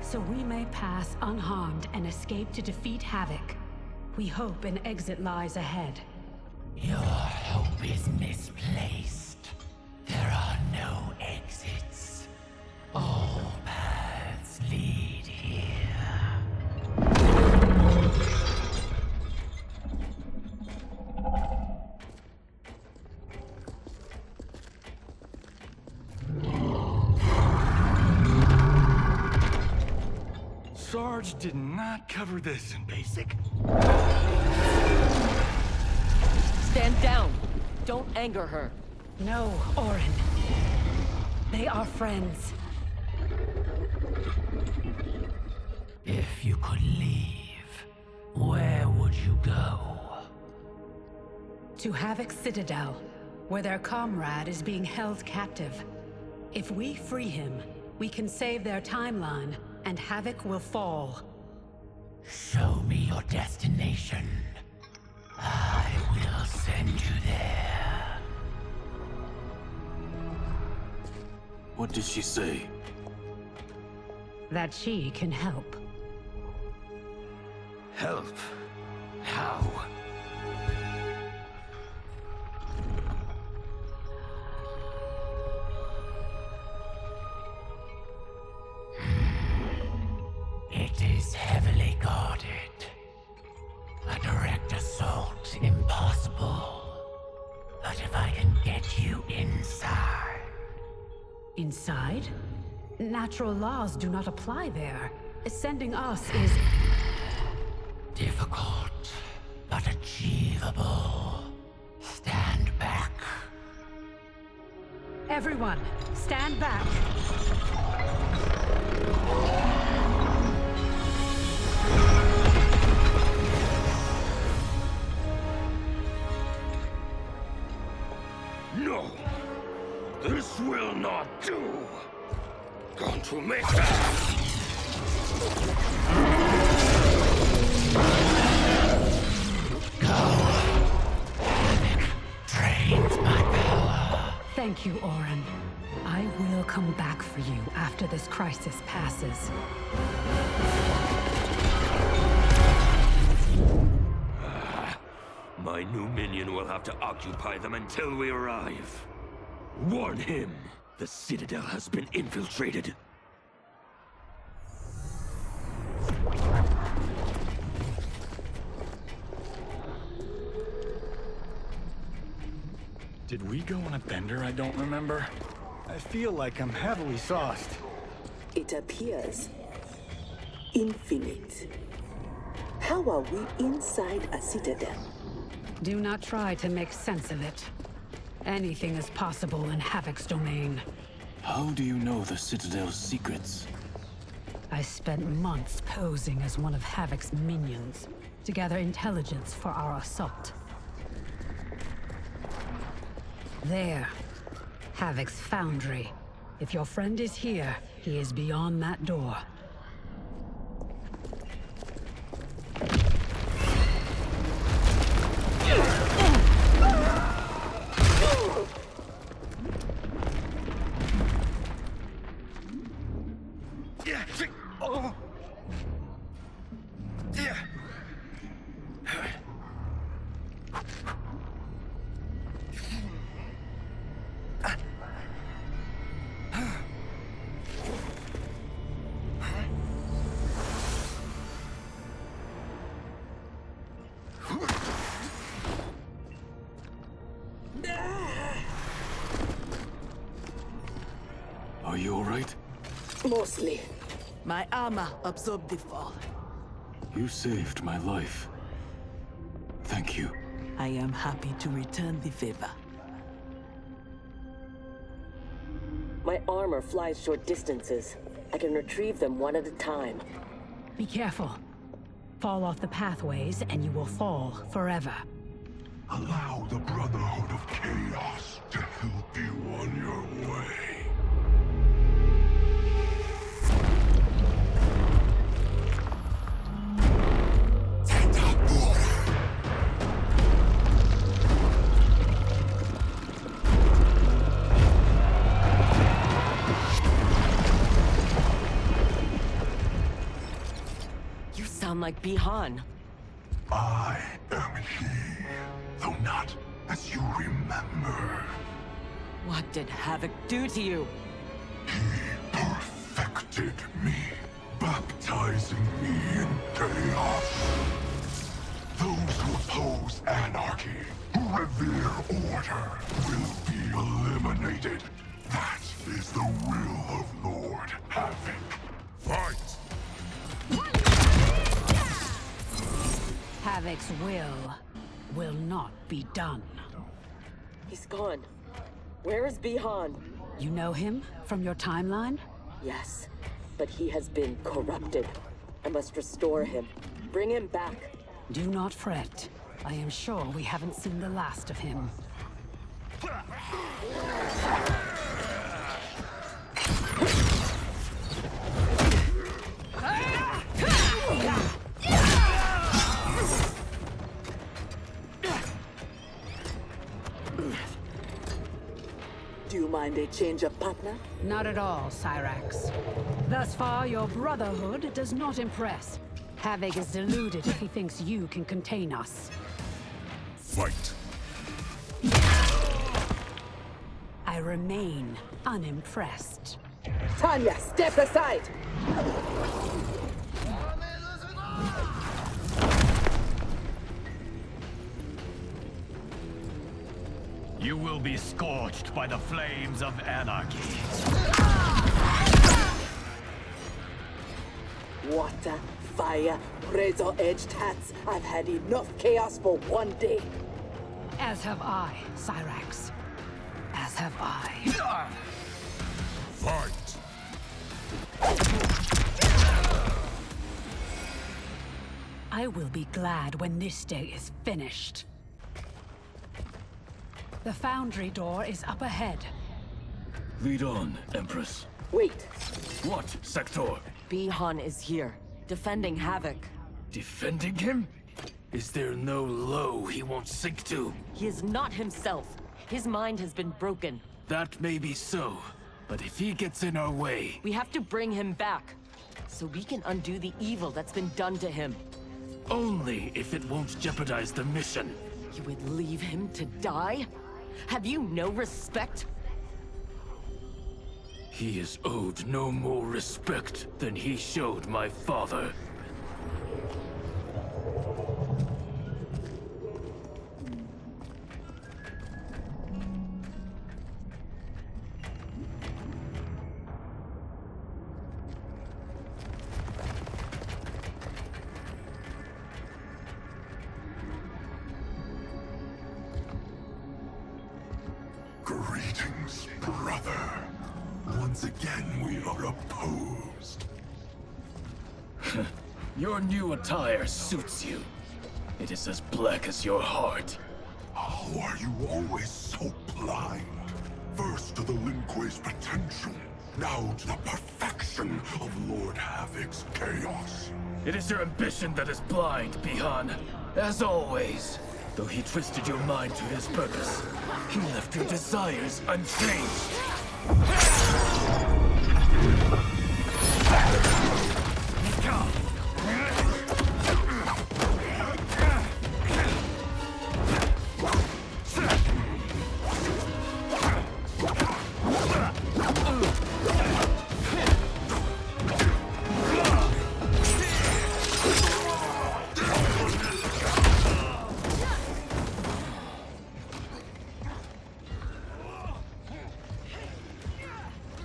R: So we may pass unharmed and escape to defeat Havoc. We hope an exit lies ahead.
N: Your hope is misplaced. There are no exits. All paths lead here.
E: Sarge did not cover this in basic.
T: Stand down. Don't anger her.
R: No, Orin. They are friends.
N: If you could leave, where would you go?
R: To Havoc's Citadel, where their comrade is being held captive. If we free him, we can save their timeline, and Havoc will fall.
N: Show me your destination. I will send you there.
O: What did she say?
R: That she can help.
O: Help? How?
N: It is heavily guarded. A direct assault impossible. But if I can get you inside...
R: Inside? Natural laws do not apply there. Sending us is...
N: difficult, but achievable. Stand back.
R: Everyone, stand back.
Q: No! This will not do! Going to make that!
N: Drains my power.
R: Thank you, Orin. I will come back for you after this crisis passes.
Q: My new minion will have to occupy them until we arrive. Warn him! The Citadel has been infiltrated.
E: Did we go on a bender I don't remember? I feel like I'm heavily sauced.
M: It appears infinite. How are we inside a citadel?
R: Do not try to make sense of it. Anything is possible in Havoc's domain.
O: How do you know the Citadel's secrets?
R: I spent months posing as one of Havoc's minions to gather intelligence for our assault. There. Havoc's foundry. If your friend is here, he is beyond that door.
O: Are you all right?
M: Mostly.
A: My armor absorbed the fall.
O: You saved my life. Thank you.
A: I am happy to return the favor.
B: My armor flies short distances. I can retrieve them one at a time.
R: Be careful. Fall off the pathways and you will fall forever.
C: Allow the Brotherhood of Chaos to help you on your way.
B: You sound like Bihan.
C: I am he, though not as you remember.
B: What did Havoc do to you?
C: He perfected me, baptizing me in chaos. Those who oppose anarchy, who revere order, will be eliminated. That is the will of Lord Havoc. Fight!
R: Havoc's will not be done.
B: He's gone. Where is Bihan?
R: You know him from your timeline?
B: Yes, but he has been corrupted. I must restore him. Bring him back.
R: Do not fret. I am sure we haven't seen the last of him.
M: Do you mind a change of partner?
R: Not at all, Cyrax. Thus far, your brotherhood does not impress. Havoc is deluded if he thinks you can contain us.
C: Fight!
R: I remain unimpressed.
M: Tanya, step aside!
P: You will be scorched by the flames of anarchy.
M: Water, fire, razor-edged hats. I've had enough chaos for one day.
R: As have I, Cyrax. As have I.
C: Fight!
R: I will be glad when this day is finished. The foundry door is up ahead.
I: Lead on, Empress.
B: Wait.
I: What, Sector?
B: Bihan is here, defending Havoc.
I: Defending him? Is there no low he won't sink to?
B: He is not himself. His mind has been broken.
I: That may be so, but if he gets in our way...
B: We have to bring him back, so we can undo the evil that's been done to him.
I: Only if it won't jeopardize the mission.
B: You would leave him to die? Have you no respect?
I: He is owed no more respect than he showed my father.
C: Greetings, brother. Once again, we are opposed.
I: Your new attire suits you. It is as black as your heart.
C: How are you always so blind? First to the Lin Kuei's potential, now to the perfection of Lord Havoc's chaos.
I: It is your ambition that is blind, Bihan. As always. Though he twisted your mind to his purpose, he left your desires unchanged.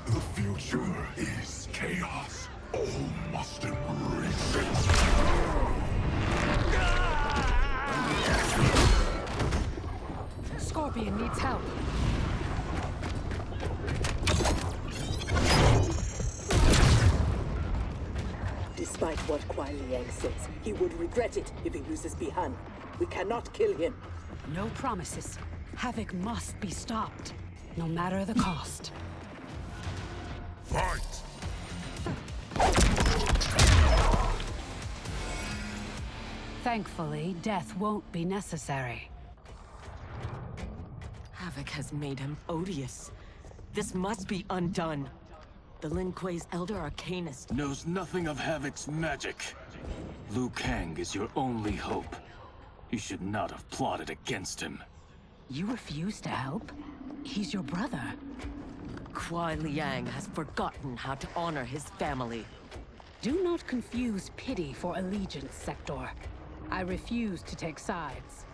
C: The future is chaos. All must embrace it.
R: Scorpion needs help.
M: Despite what Kuai Liang says, he would regret it if he loses Bihan. We cannot kill him.
R: No promises. Havoc must be stopped, no matter the cost.
C: Fight!
R: Thankfully, death won't be necessary.
B: Havoc has made him odious. This must be undone. The Lin Kuei's Elder Arcanist
I: knows nothing of Havoc's magic. Liu Kang is your only hope. You should not have plotted against him.
R: You refuse to help? He's your brother.
B: Kuai Liang has forgotten how to honor his family.
R: Do not confuse pity for allegiance, Sector. I refuse to take sides.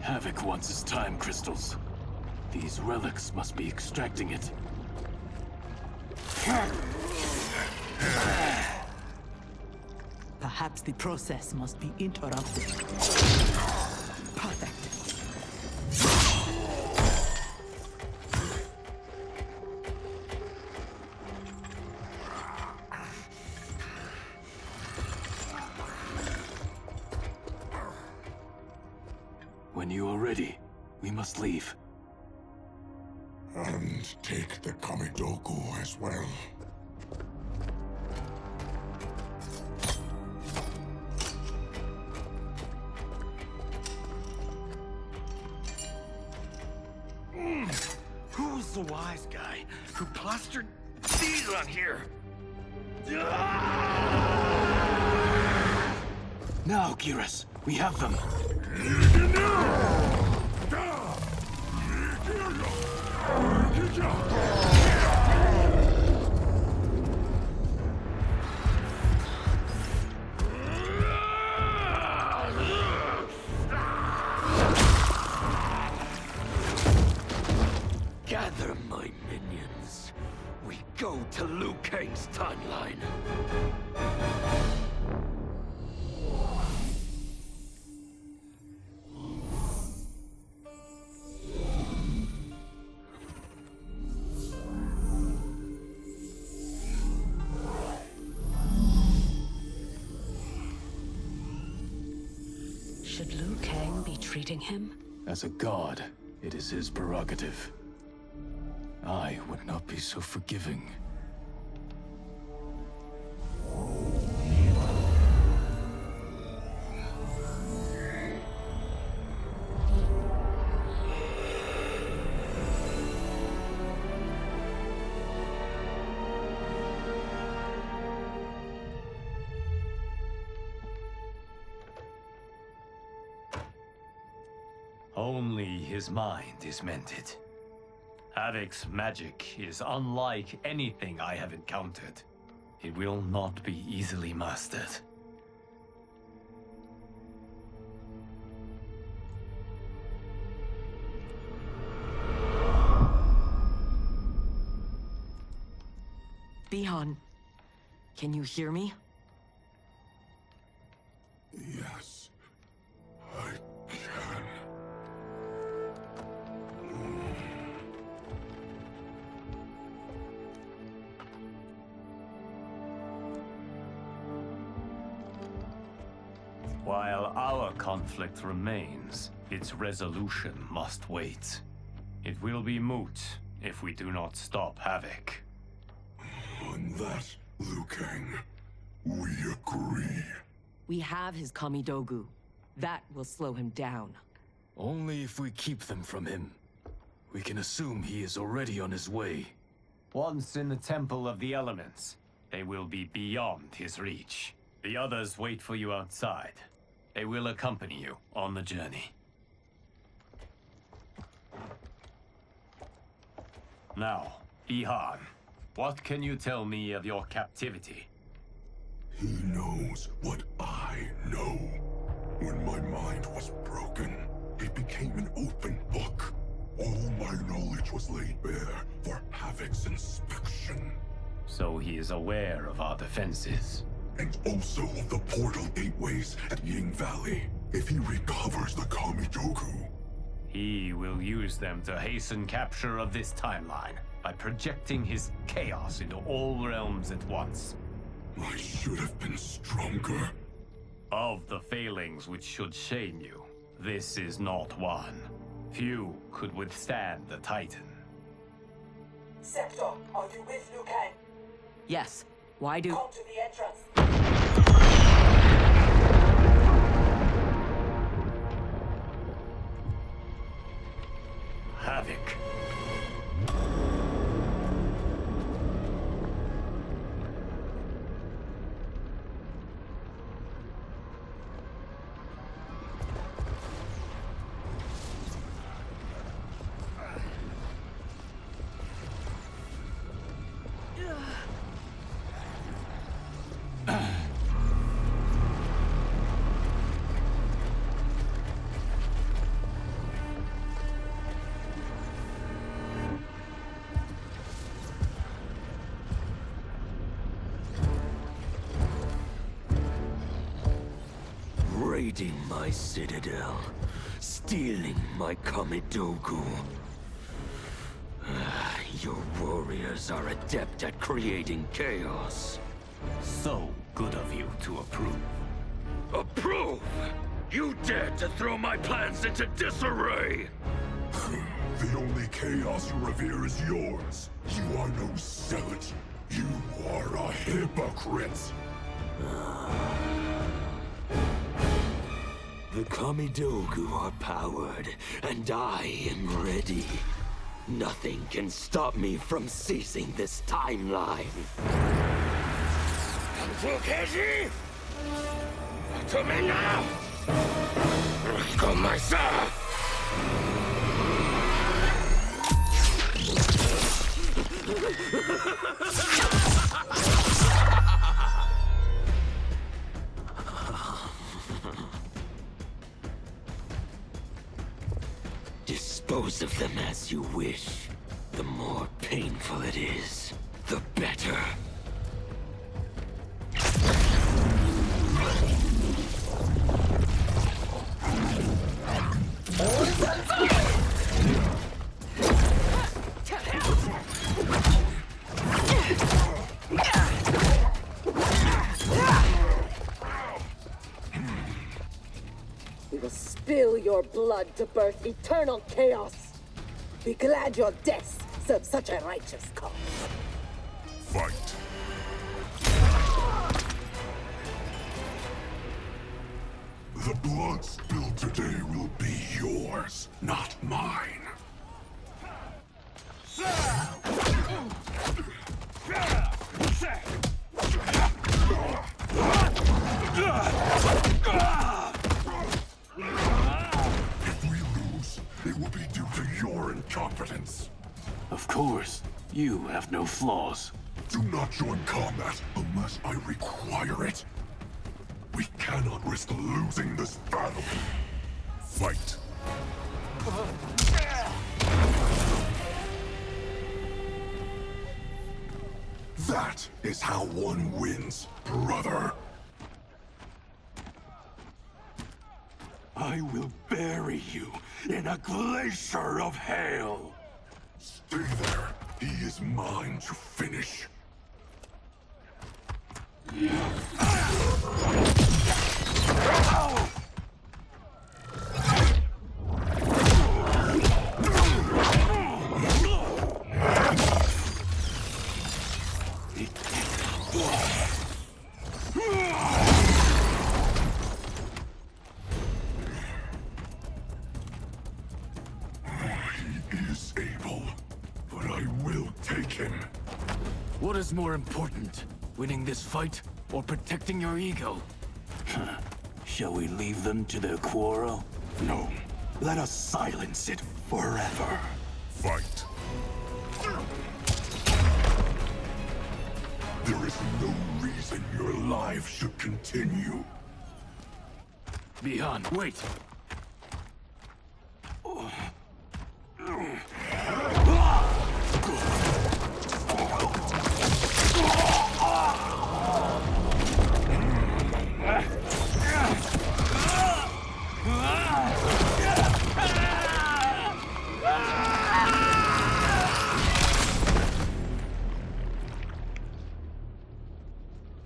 I: Havoc wants his time crystals. These relics must be extracting it.
R: The
A: Perhaps the process must be interrupted. Perfect.
O: When you are ready, we must leave.
C: And take the Kamidogu as well.
E: Who's the wise guy who plastered these on here? Now, Geras, we have them.
Q: Gather my minions. We go to Liu Kang's timeline.
R: Should Liu Kang be treating him?
I: As a god, it is his prerogative. I would not be so forgiving.
J: Only his mind is mended. Havoc's magic is unlike anything I have encountered. It will not be easily mastered.
T: Bihan, can you hear me?
C: Yes, I can.
J: While our conflict remains, its resolution must wait. It will be moot if we do not stop Havoc.
C: On that, Liu Kang, we agree.
T: We have his Kamidogu. That will slow him down.
I: Only if we keep them from him. We can assume he is already on his way.
J: Once in the Temple of the Elements, they will be beyond his reach. The others wait for you outside. They will accompany you on the journey. Now, Bihan, what can you tell me of your captivity?
C: He knows what I know. When my mind was broken, it became an open book. All my knowledge was laid bare for Havoc's inspection.
J: So he is aware of our defenses.
C: And also of the portal gateways at Ying Valley. If he recovers the Kamidogu,
J: he will use them to hasten capture of this timeline by projecting his chaos into all realms at once.
C: I should have been stronger.
J: Of the failings which should shame you, this is not one. Few could withstand the Titan.
M: Sector, are you with Liu Kang?
T: Yes. Why do...
M: Come to the entrance.
J: Havoc.
Q: raiding my citadel, stealing my Kamidogu. Your warriors are adept at creating chaos.
J: So good of you to approve.
Q: Approve? You dared to throw my plans into disarray!
C: The only chaos you revere is yours. You are no zealot. You are a hypocrite.
Q: The Kamidogu are powered, and I am ready. Nothing can stop me from seizing this timeline. Fukeji! To me now! Go myself! Dispose of them as you wish. The more painful it is, the better.
M: We will spill your blood to birth eternal chaos. Be glad your deaths serve such a righteous cause.
C: Fight. The blood spilled today will be yours, not mine. If we lose, it will be due to your incompetence.
O: Of course, you have no flaws.
C: Do not join combat unless I require it. We cannot risk losing this battle. Fight. That is how one wins, brother.
P: I will bury you in a glacier of hail.
C: Stay there. He is mine to finish. He is able, but I will take him.
O: What is more important, winning this fight or protecting your ego? Shall we leave them to their quarrel?
C: No. Let us silence it forever. Fight. There is no reason your life should continue.
O: Bihan, wait!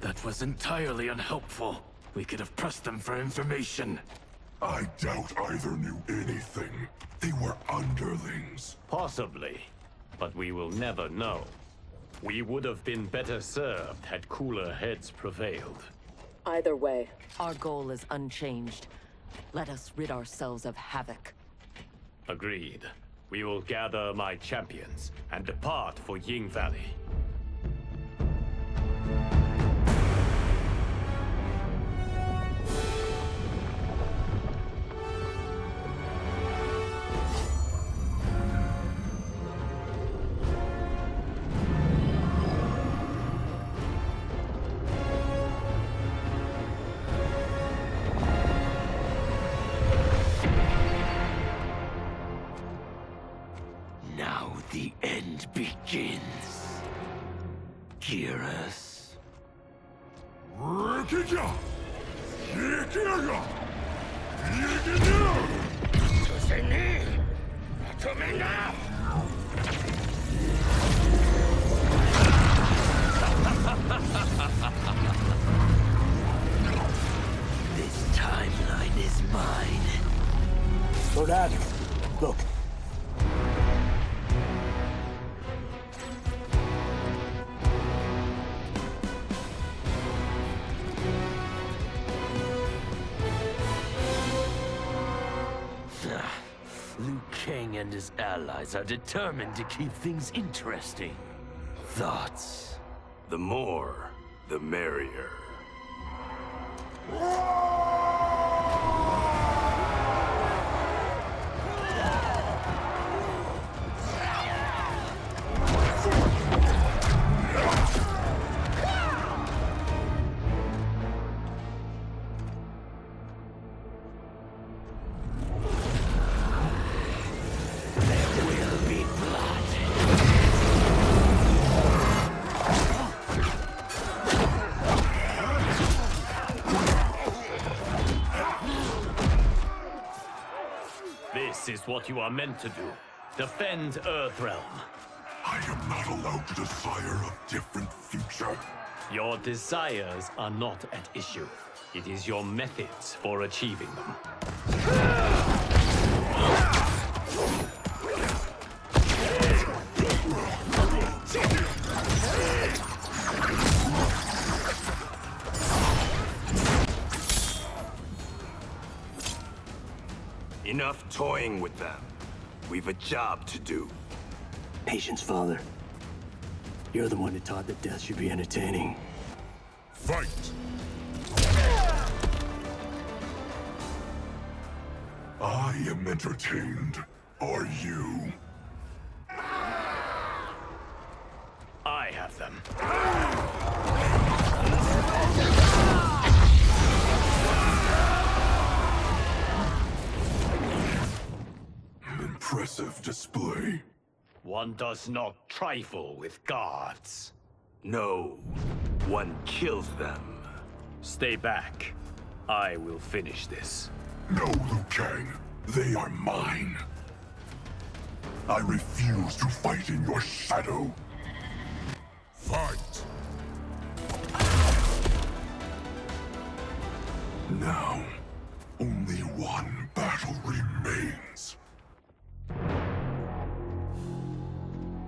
O: That was entirely unhelpful. We could have pressed them for information.
C: I doubt either knew anything. They were underlings.
J: Possibly, but we will never know. We would have been better served had cooler heads prevailed.
B: Either way.
T: Our goal is unchanged. Let us rid ourselves of Havoc.
J: Agreed. We will gather my champions and depart for Ying Valley.
Q: Now the end begins. Geras.
C: Rikija! Yikirga!
Q: To me now!
N: This timeline is mine.
O: Lord Adam, look.
Q: Liu Kang and his allies are determined to keep things interesting. Thoughts?
P: The more, the merrier.
Q: This is what you are meant to do. Defend Earthrealm.
C: I am not allowed to desire a different future.
Q: Your desires are not at issue. It is your methods for achieving them.
P: Enough toying with them. We've a job to do.
O: Patience, Father. You're the one who taught that death should be entertaining.
C: Fight! I am entertained. Are you?
Q: I have them.
C: Impressive display.
Q: One does not trifle with gods.
P: No, one kills them.
Q: Stay back. I will finish this.
C: No, Liu Kang. They are mine. I refuse to fight in your shadow. Fight! Now, only one battle remains.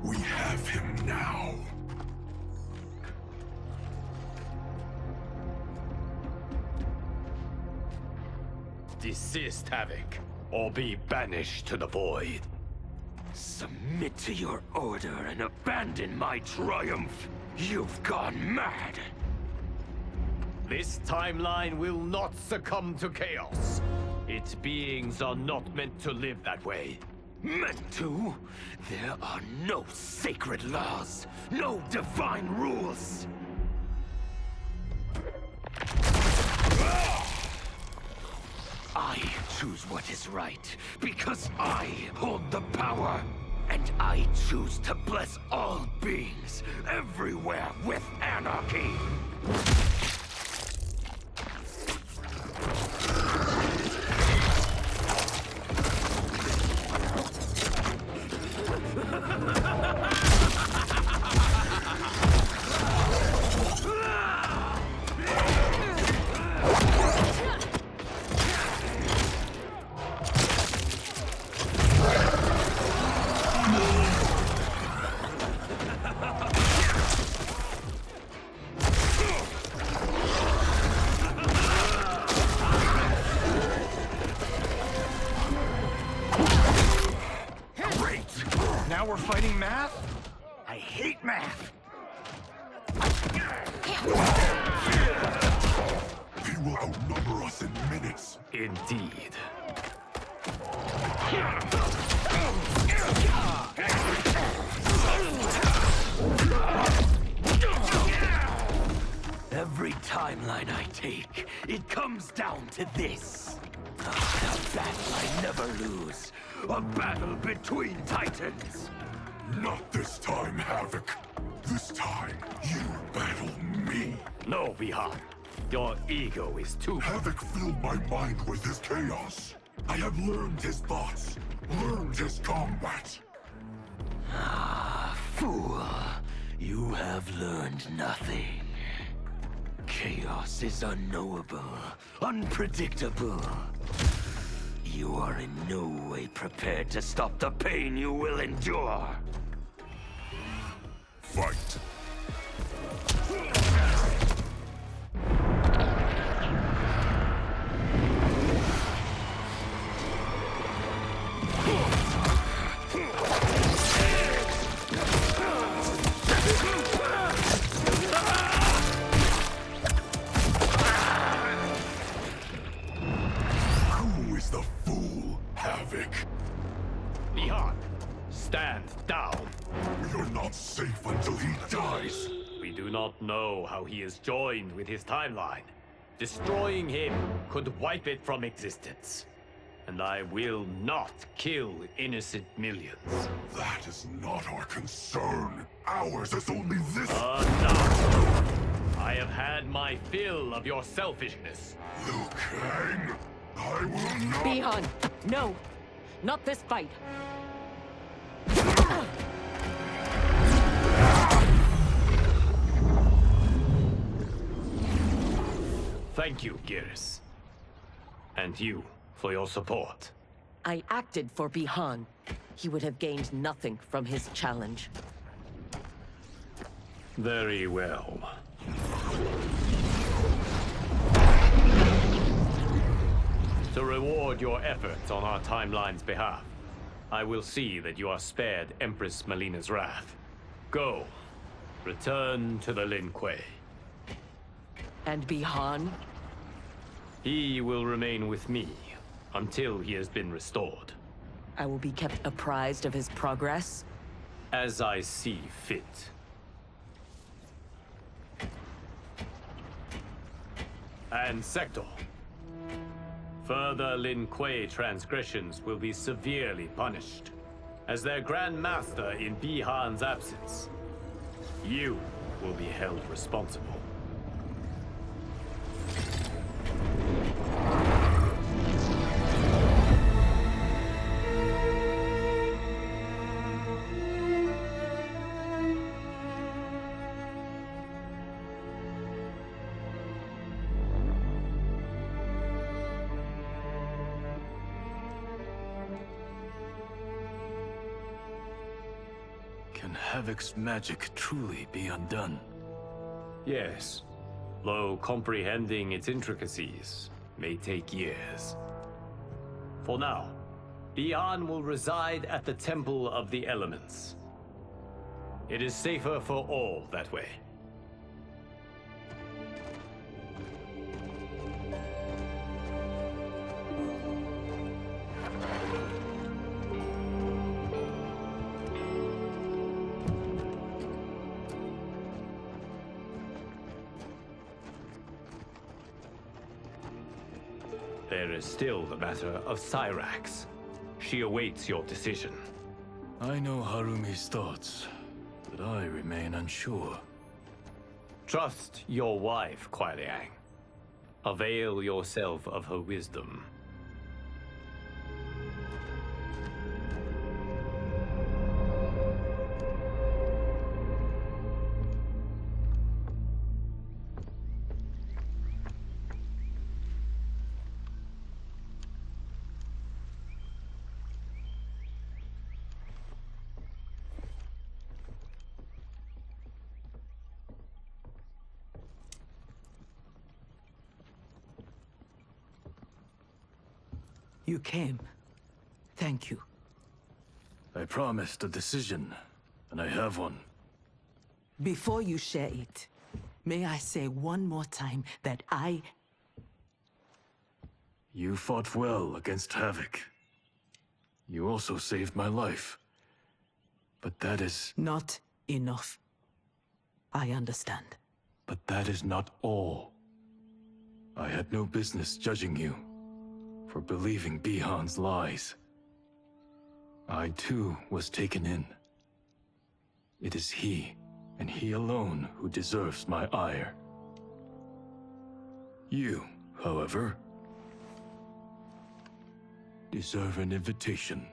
C: We have him now.
Q: Desist, Havoc, or be banished to the void. Submit to your order and abandon my triumph. You've gone mad. This timeline will not succumb to chaos. Its beings are not meant to live that way. Meant to? There are no sacred laws, no divine rules. I choose what is right, because I hold the power. And I choose to bless all beings, everywhere with anarchy.
E: Now we're fighting math? I hate math!
C: He will outnumber us in minutes.
Q: Indeed. Every timeline I take, it comes down to this. A battle I never lose. A battle between titans.
C: Not this time, Havoc. This time, you battle me.
Q: No, Bihar. Your ego is too...
C: Havoc filled my mind with his chaos. I have learned his thoughts, learned his combat.
O: Ah, fool. You have learned nothing. Chaos is unknowable, unpredictable. You are in no way prepared to stop the pain you will endure.
C: Fight. Who is the fool, Havoc?
Q: Beyond, stand down.
C: You're not safe until he dies.
Q: We do not know how he is joined with his timeline. Destroying him could wipe it from existence. And I will not kill innocent millions.
C: That is not our concern. Ours is only this.
Q: Enough! I have had my fill of your selfishness.
C: Liu Kang, I will not...
T: Bi-Han, no! Not this fight!
Q: Thank you, Geras. And you, for your support.
T: I acted for Bi-Han. He would have gained nothing from his challenge.
Q: Very well. To reward your efforts on our timeline's behalf, I will see that you are spared Empress Melina's wrath. Go. Return to the Lin Kuei.
T: And Bi-Han?
Q: He will remain with me until he has been restored.
T: I will be kept apprised of his progress?
Q: As I see fit. And Sector. Further Lin Kuei transgressions will be severely punished. As their Grand Master in Bi-Han's absence, you will be held responsible.
O: Can Havoc's magic truly be undone?
Q: Yes, though comprehending its intricacies may take years. For now, Bi-Han will reside at the Temple of the Elements. It is safer for all that way. There is still the matter of Cyrax. She awaits your decision.
O: I know Harumi's thoughts, but I remain unsure.
Q: Trust your wife, Kuai Liang. Avail yourself of her wisdom.
A: You came. Thank you.
O: I promised a decision, and I have one.
A: Before you share it, may I say one more time that
O: You fought well against Havoc. You also saved my life. But that is...
A: Not enough. I understand.
O: But that is not all. I had no business judging you for believing Bi-Han's lies. I too was taken in. It is he, and he alone, who deserves my ire. You, however, deserve an invitation.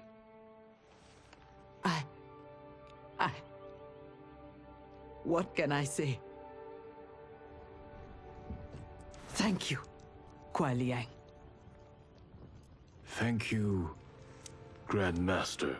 A: What can I say? Thank you, Kuai Liang.
O: Thank you, Grandmaster.